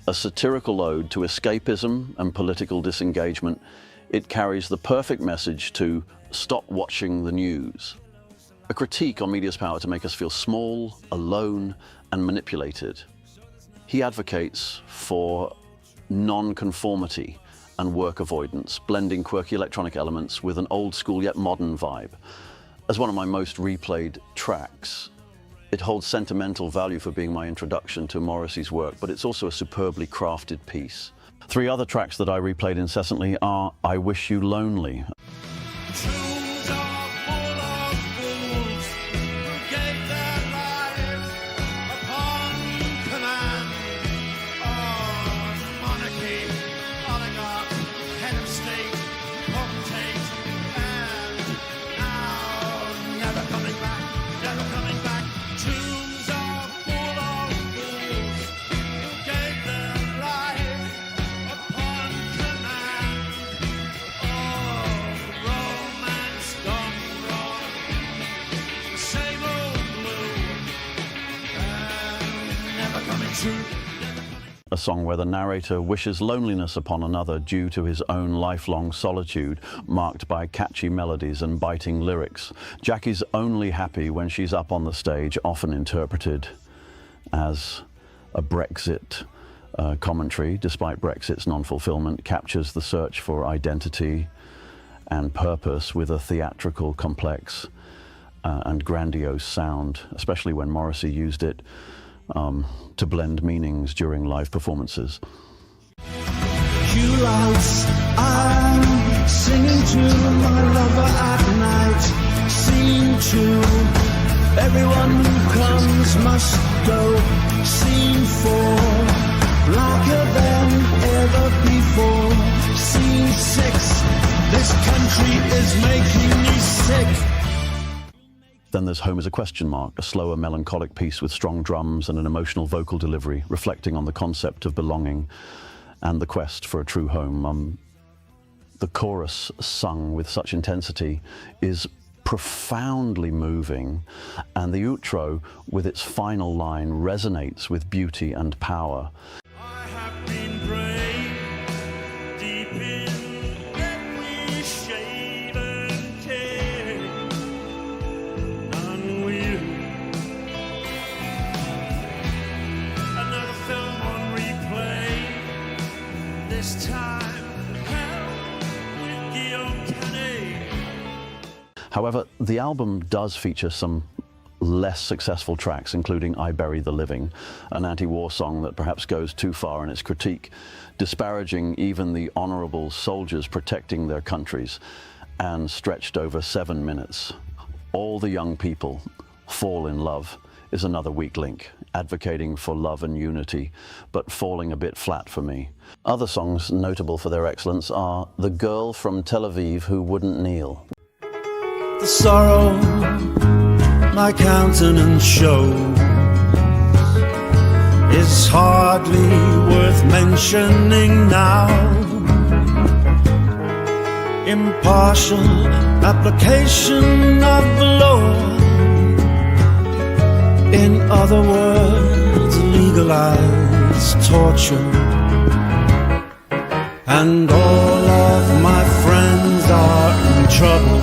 A satirical ode to escapism and political disengagement, it carries the perfect message to stop watching the news. A critique on media's power to make us feel small, alone, and manipulated. He advocates for non-conformity and work avoidance, blending quirky electronic elements with an old-school yet modern vibe. As one of my most replayed tracks, it holds sentimental value for being my introduction to Morrissey's work, but it's also a superbly crafted piece. 3 other tracks that I replayed incessantly are I Wish You Lonely. Tombs are full of fools who gave their lives upon command of monarchy, oligarch, head of state, potentate, and now never coming back, never coming back. Tombs are full of fools who gave their lives upon command of romance gone wrong. Same old blue, and never coming true. A song where the narrator wishes loneliness upon another due to his own lifelong solitude, marked by catchy melodies and biting lyrics. Jackie's only happy when she's up on the stage, often interpreted as a Brexit commentary, despite Brexit's non-fulfillment, captures the search for identity and purpose with a theatrical, complex and grandiose sound, especially when Morrissey used it to blend meanings during live performances. Cue lights, I'm singing to my lover at night. Scene 2, everyone who comes must go. Scene 4, blacker than ever before. Scene 6, this country is making me sick. Then there's Home is a Question Mark, a slower, melancholic piece with strong drums and an emotional vocal delivery, reflecting on the concept of belonging and the quest for a true home. The chorus, sung with such intensity, is profoundly moving, and the outro, with its final line, resonates with beauty and power. I have been brave, deep in every shade and care. None will. Another film on replay. This time, hell with Guillaume Canet. However, the album does feature some less successful tracks, including I Bury the Living, an anti-war song that perhaps goes too far in its critique, disparaging even the honorable soldiers protecting their countries, and stretched over 7 minutes. All the Young People Fall in Love is another weak link, advocating for love and unity, but falling a bit flat for me. Other songs notable for their excellence are The Girl from Tel Aviv Who Wouldn't Kneel. The sorrow my countenance shows is hardly worth mentioning now. Impartial application of the law, in other words, legalized torture. And all of my friends are in trouble.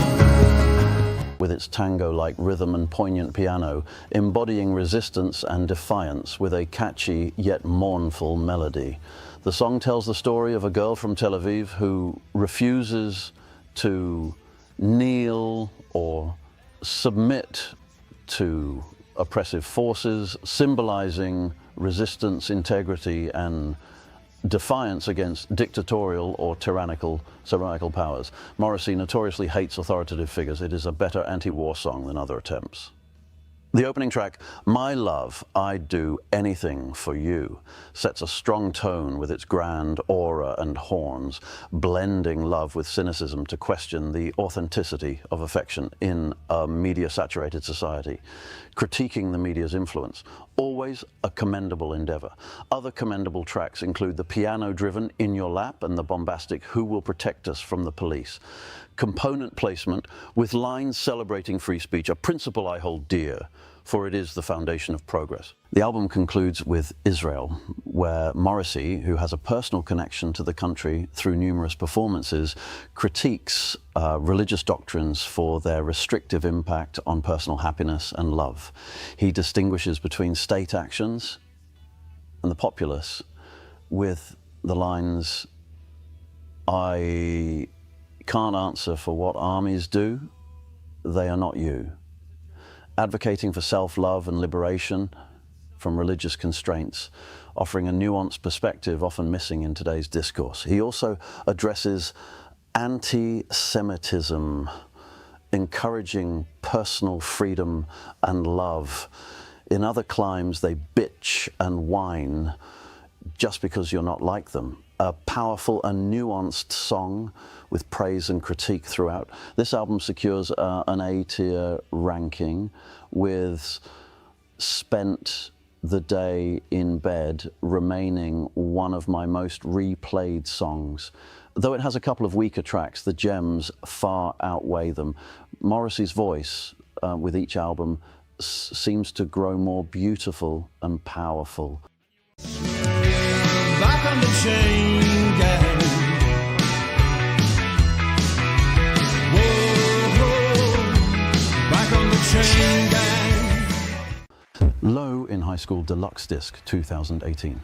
With its tango-like rhythm and poignant piano, embodying resistance and defiance with a catchy yet mournful melody. The song tells the story of a girl from Tel Aviv who refuses to kneel or submit to oppressive forces, symbolizing resistance, integrity, and defiance against dictatorial or tyrannical powers. Morrissey notoriously hates authoritative figures. It is a better anti-war song than other attempts. The opening track, My Love, I'd Do Anything for You, sets a strong tone with its grand aura and horns, blending love with cynicism to question the authenticity of affection in a media-saturated society, critiquing the media's influence. Always a commendable endeavor. Other commendable tracks include the piano-driven In Your Lap and the bombastic Who Will Protect Us from the Police. Component placement with lines celebrating free speech, a principle I hold dear, for it is the foundation of progress. The album concludes with Israel, where Morrissey, who has a personal connection to the country through numerous performances, critiques religious doctrines for their restrictive impact on personal happiness and love. He distinguishes between state actions and the populace with the lines, "I can't answer for what armies do, they are not you," advocating for self-love and liberation from religious constraints, offering a nuanced perspective often missing in today's discourse. He also addresses anti-Semitism, encouraging personal freedom and love. In other climes, they bitch and whine just because you're not like them. A powerful and nuanced song with praise and critique throughout. This album secures an A-tier ranking, with Spent the Day in Bed remaining one of my most replayed songs. Though it has a couple of weaker tracks, the gems far outweigh them. Morrissey's voice with each album seems to grow more beautiful and powerful. Back on the chain gang. Whoa, back on the chain gang. Low in High School Deluxe Disc 2018.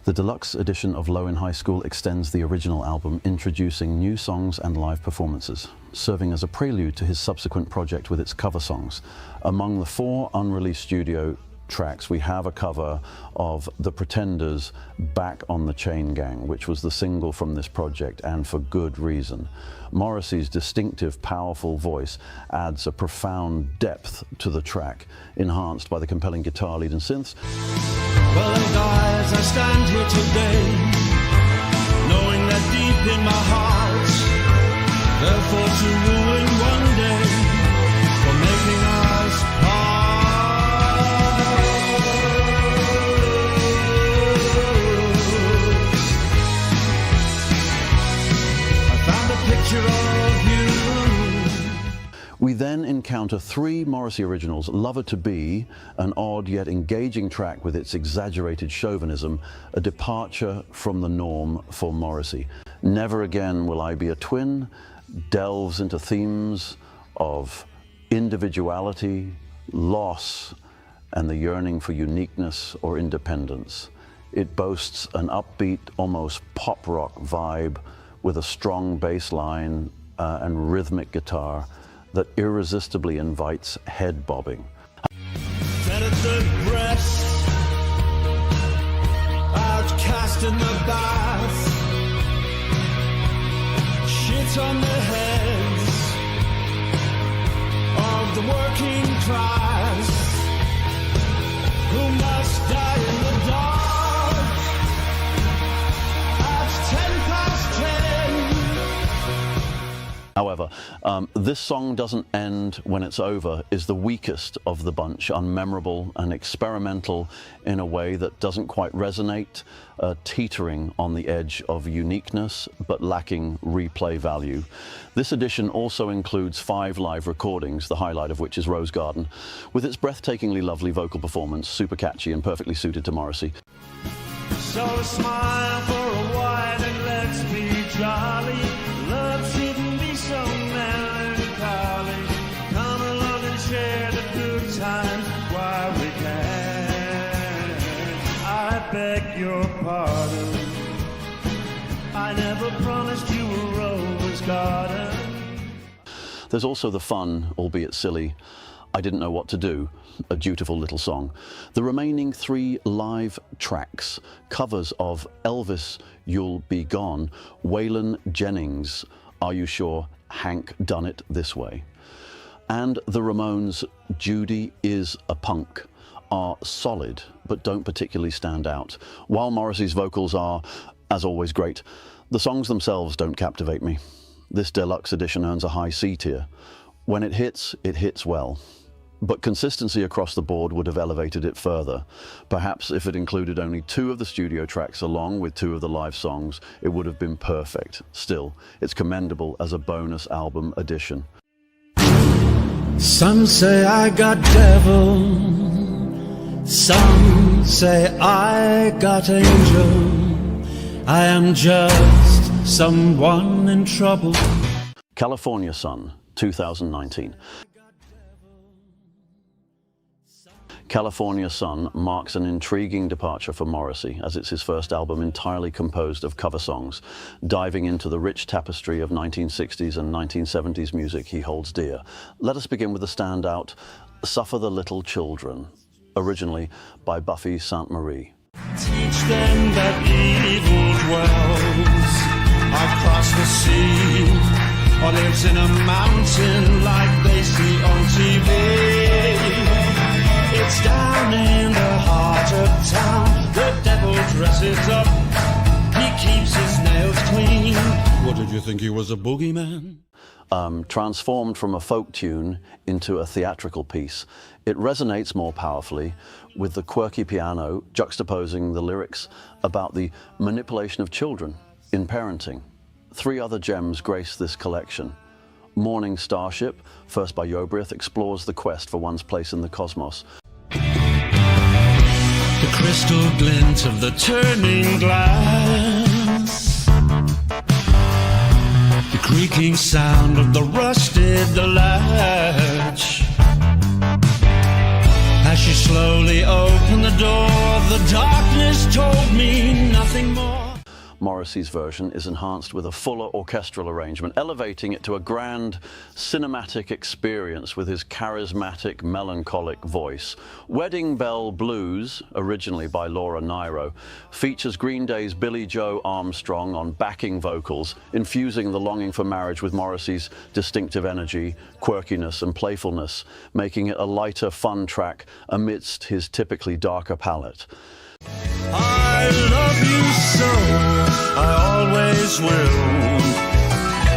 The deluxe edition of Low in High School extends the original album, introducing new songs and live performances, serving as a prelude to his subsequent project with its cover songs. Among the 4 unreleased studio tracks, we have a cover of The Pretenders' Back on the Chain Gang, which was the single from this project, and for good reason. Morrissey's distinctive, powerful voice adds a profound depth to the track, enhanced by the compelling guitar lead and synths. Well, guys, I stand here today, knowing that deep in my heart, therefore to ruin one day, for making us part. I found a picture of you. We then encounter 3 Morrissey originals: Lover to Be, an odd yet engaging track with its exaggerated chauvinism, a departure from the norm for Morrissey. Never Again Will I Be a Twin delves into themes of individuality, loss, and the yearning for uniqueness or independence. It boasts an upbeat, almost pop rock vibe with a strong bass line and rhythmic guitar that irresistibly invites head bobbing. Senator breast, outcast in the bath, shit on the heads of the working class, who must die in the dark at 10 past 10. However, this song Doesn't End When It's Over is the weakest of the bunch, unmemorable and experimental in a way that doesn't quite resonate, teetering on the edge of uniqueness but lacking replay value. This edition also includes 5 live recordings, the highlight of which is Rose Garden, with its breathtakingly lovely vocal performance, super catchy and perfectly suited to Morrissey. So smile for a while and let's be jolly. Love shouldn't be so melancholy. Come along and share the good times while we can. I beg your pardon, I never promised you a rose garden. There's also the fun, albeit silly, I Didn't Know What to Do, a dutiful little song. The remaining 3 live tracks, covers of Elvis, You'll Be Gone, Waylon Jennings, Are You Sure Hank Done It This Way, and the Ramones' Judy Is a Punk, are solid but don't particularly stand out. While Morrissey's vocals are, as always, great, the songs themselves don't captivate me. This deluxe edition earns a high C tier. When it hits well. But consistency across the board would have elevated it further. Perhaps if it included only 2 of the studio tracks along with 2 of the live songs, it would have been perfect. Still, it's commendable as a bonus album addition. Some say I got devil, some say I got angel. I am just someone in trouble. California Sun, 2019. California Sun marks an intriguing departure for Morrissey, as it's his first album entirely composed of cover songs, diving into the rich tapestry of 1960s and 1970s music he holds dear. Let us begin with the standout Suffer the Little Children, originally by Buffy Sainte-Marie. Teach them that evil dwells across the sea, or lives in a mountain like they see on TV. It's down in the heart of town, the devil dresses up, he keeps his nails clean. What did you think, he was a boogeyman? Transformed from a folk tune into a theatrical piece, it resonates more powerfully with the quirky piano juxtaposing the lyrics about the manipulation of children in parenting. 3 other gems grace this collection. Morning Starship, first by Jobriath, explores the quest for one's place in the cosmos. The crystal glint of the turning glass, the creaking sound of the rusted latch. As she slowly opened the door, the darkness told me nothing more. Morrissey's version is enhanced with a fuller orchestral arrangement, elevating it to a grand cinematic experience with his charismatic, melancholic voice. Wedding Bell Blues, originally by Laura Nyro, features Green Day's Billie Joe Armstrong on backing vocals, infusing the longing for marriage with Morrissey's distinctive energy, quirkiness and playfulness, making it a lighter, fun track amidst his typically darker palette. I love you so, I always will.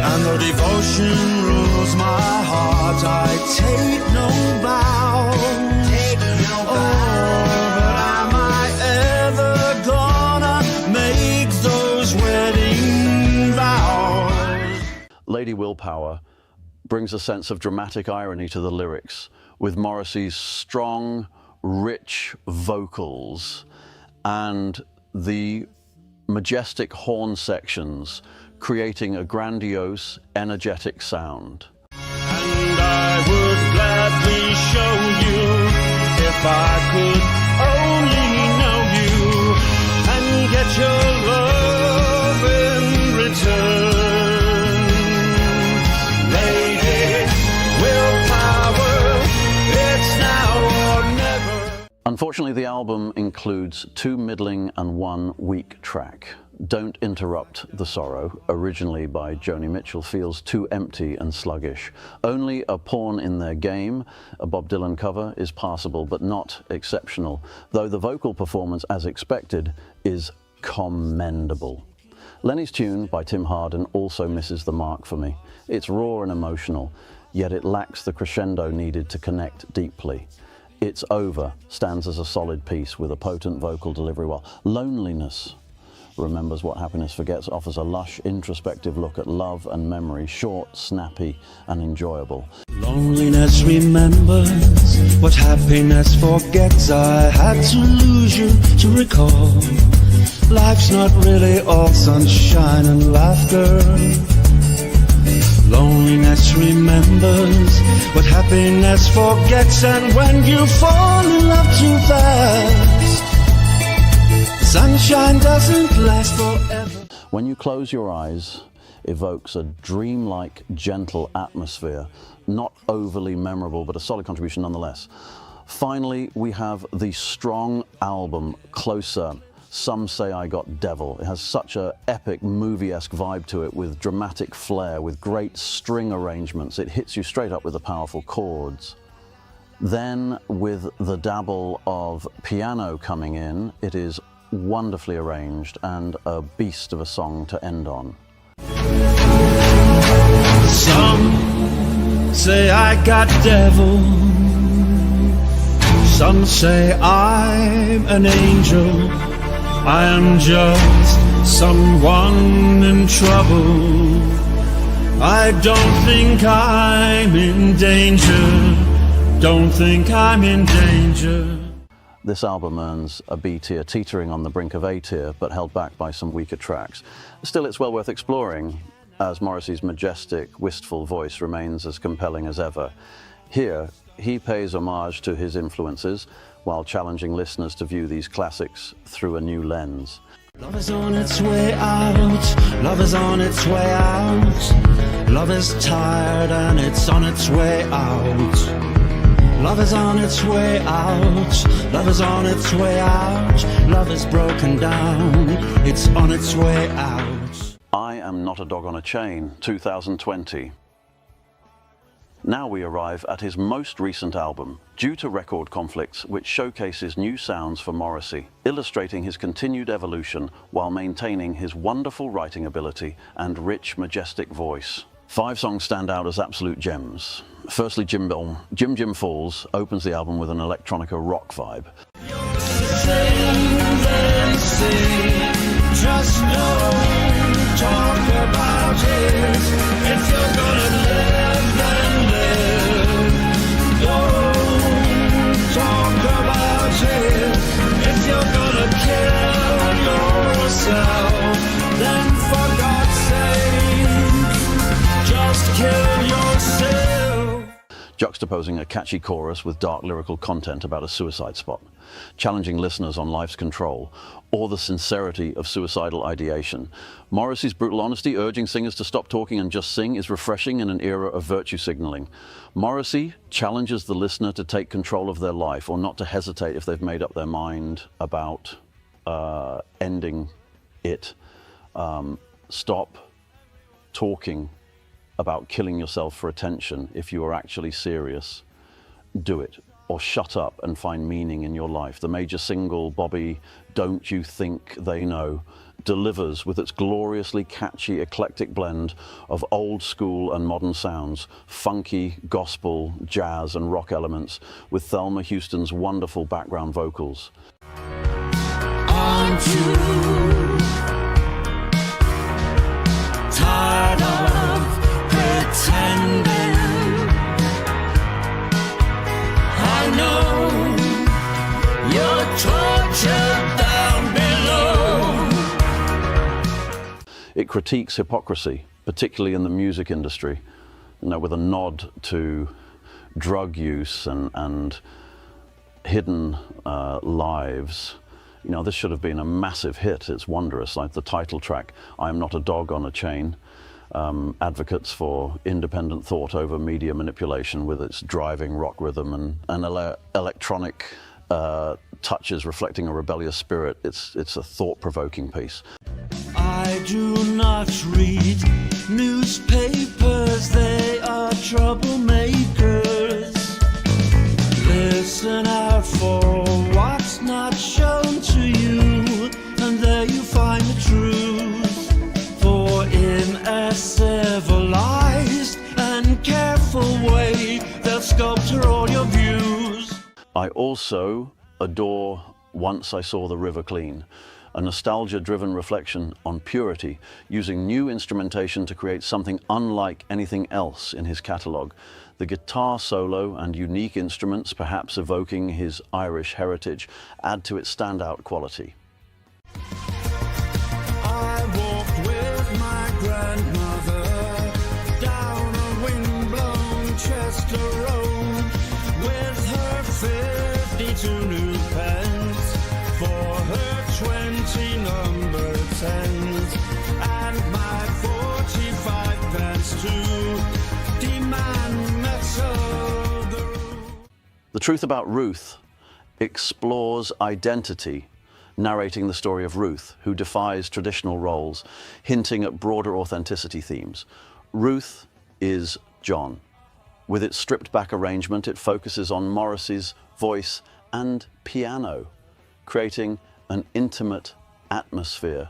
And though devotion rules my heart, I take no bow. Oh, but am I ever gonna make those wedding vows? Lady Willpower brings a sense of dramatic irony to the lyrics, with Morrissey's strong, rich vocals and the majestic horn sections creating a grandiose, energetic sound. And I would gladly show you, if I could only know you, and get your love in return. Lady Willpower, it's now or never. Unfortunately, the album includes 2 middling and 1 weak track. Don't Interrupt the Sorrow, originally by Joni Mitchell, feels too empty and sluggish. Only A Pawn in Their Game, a Bob Dylan cover, is passable but not exceptional, though the vocal performance, as expected, is commendable. Lenny's Tune by Tim Hardin also misses the mark for me. It's raw and emotional, yet it lacks the crescendo needed to connect deeply. It's Over stands as a solid piece with a potent vocal delivery, while Loneliness remembers what happiness forgets offers a lush, introspective look at love and memory, short, snappy, and enjoyable. Loneliness remembers what happiness forgets. I had to lose you to recall. Life's not really all sunshine and laughter. Loneliness remembers what happiness forgets, and when you fall in love too fast, sunshine doesn't last forever. When You Close Your Eyes evokes a dreamlike, gentle atmosphere, not overly memorable, but a solid contribution nonetheless. Finally, we have the strong album, Closer. Some Say I Got Devil. It has such an epic, movie-esque vibe to it, with dramatic flair, with great string arrangements. It hits you straight up with the powerful chords. Then, with the dabble of piano coming in, it is wonderfully arranged and a beast of a song to end on. Some say I got devil, some say I'm an angel. I am just someone in trouble. I don't think I'm in danger. Don't think I'm in danger. This album earns a B tier, teetering on the brink of A tier, but held back by some weaker tracks. Still, it's well worth exploring, as Morrissey's majestic, wistful voice remains as compelling as ever. Here, he pays homage to his influences while challenging listeners to view these classics through a new lens. Love is on its way out. Love is on its way out. Love is tired and it's on its way out. Love is on its way out. Love is on its way out. Love is broken down. It's on its way out. I Am Not a Dog on a Chain, 2020. Now we arrive at his most recent album, due to record conflicts, which showcases new sounds for Morrissey, illustrating his continued evolution while maintaining his wonderful writing ability and rich, majestic voice. 5 songs stand out as absolute gems. Firstly, Jim Jim Falls opens the album with an electronica rock vibe. Just don't talk about it. If you're gonna live, then live. Don't talk about it. If you're gonna kill yourself, then for God's sake, just kill yourself. Juxtaposing a catchy chorus with dark lyrical content about a suicide spot, challenging listeners on life's control, or the sincerity of suicidal ideation. Morrissey's brutal honesty, urging singers to stop talking and just sing, is refreshing in an era of virtue signaling. Morrissey challenges the listener to take control of their life, or not to hesitate if they've made up their mind about ending it. Stop talking about killing yourself for attention. If you are actually serious, do it. Or shut up and find meaning in your life. The major single, Bobby, Don't You Think They Know, delivers with its gloriously catchy, eclectic blend of old school and modern sounds, funky, gospel, jazz and rock elements, with Thelma Houston's wonderful background vocals. Aren't you tired of pretending? I know you're tortured down below. It critiques hypocrisy, particularly in the music industry, with a nod to drug use and hidden lives. This should have been a massive hit. It's wondrous, like the title track, I Am Not a Dog on a Chain, advocates for independent thought over media manipulation with its driving rock rhythm and electronic touches reflecting a rebellious spirit. It's a thought-provoking piece. I do not read newspapers, they are troublemakers. Listen out for what's not shown to you, and there you find the truth. For in a civilized and careful way, they'll sculpture all your views. I also adore Once I Saw the River Clean, a nostalgia-driven reflection on purity, using new instrumentation to create something unlike anything else in his catalogue. The guitar solo and unique instruments, perhaps evoking his Irish heritage, add to its standout quality. I walked with my grandmother down a wind-blown Chester road with her 52 new pence for her 20 number 10s and my 45 pence to demand metal the roof. The Truth About Ruth explores identity, narrating the story of Ruth, who defies traditional roles, hinting at broader authenticity themes. Ruth is John. With its stripped-back arrangement, it focuses on Morrissey's voice and piano, creating an intimate atmosphere.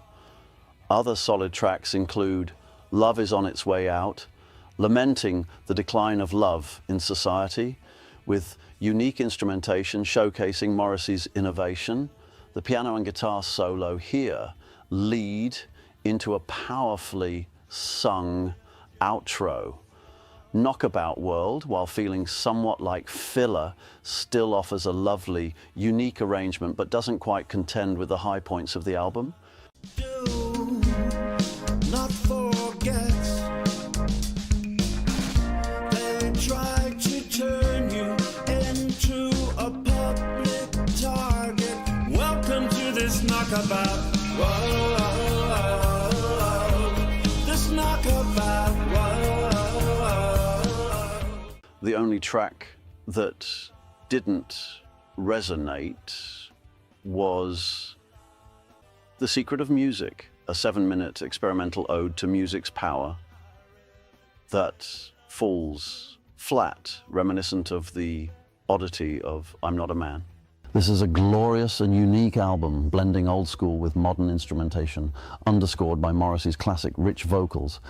Other solid tracks include Love Is On Its Way Out, lamenting the decline of love in society, with unique instrumentation showcasing Morrissey's innovation. The piano and guitar solo here lead into a powerfully sung outro, Knockabout World, while feeling somewhat like filler, still offers a lovely, unique arrangement but doesn't quite contend with the high points of the album. Do not forget they try to turn you into a public target. Welcome to this knockabout world. This knockabout world. The only track that didn't resonate was The Secret of Music, a 7-minute experimental ode to music's power that falls flat, reminiscent of the oddity of I'm Not a Man. This is a glorious and unique album, blending old school with modern instrumentation, underscored by Morrissey's classic rich vocals.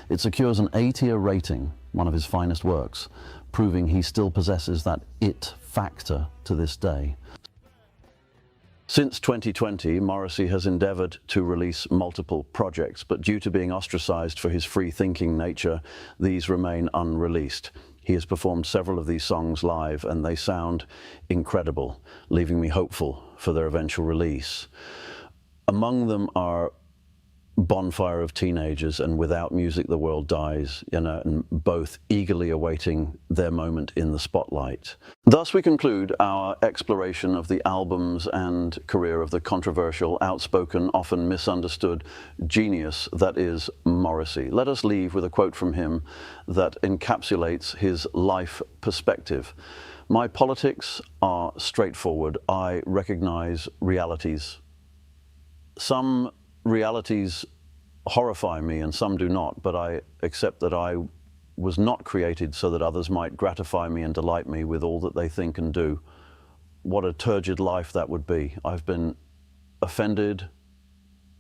It secures an A-tier rating, one of his finest works, proving he still possesses that it factor to this day. Since 2020, Morrissey has endeavored to release multiple projects, but due to being ostracized for his free-thinking nature, these remain unreleased. He has performed several of these songs live, and they sound incredible, leaving me hopeful for their eventual release. Among them are Bonfire of Teenagers and Without Music the World Dies, and both eagerly awaiting their moment in the spotlight. Thus we conclude our exploration of the albums and career of the controversial, outspoken, often misunderstood genius that is Morrissey. Let us leave with a quote from him that encapsulates his life perspective. "My politics are straightforward. I recognize realities. Some realities horrify me and some do not, but I accept that I was not created so that others might gratify me and delight me with all that they think and do. What a turgid life that would be. I've been offended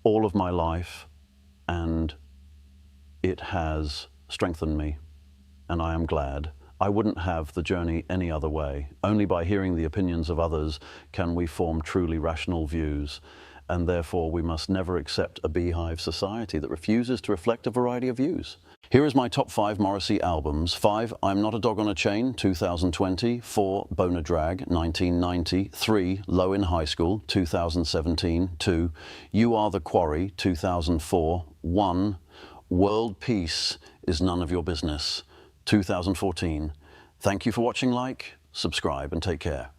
all of my life, and it has strengthened me, and I am glad. I wouldn't have the journey any other way. Only by hearing the opinions of others can we form truly rational views, and therefore we must never accept a beehive society that refuses to reflect a variety of views." Here is my top 5 Morrissey albums. 5, I'm Not a Dog on a Chain, 2020. 4, Boner Drag, 1990. 3, Low in High School, 2017. 2, You Are the Quarry, 2004. 1, World Peace is None of Your Business, 2014. Thank you for watching. Like, subscribe, and take care.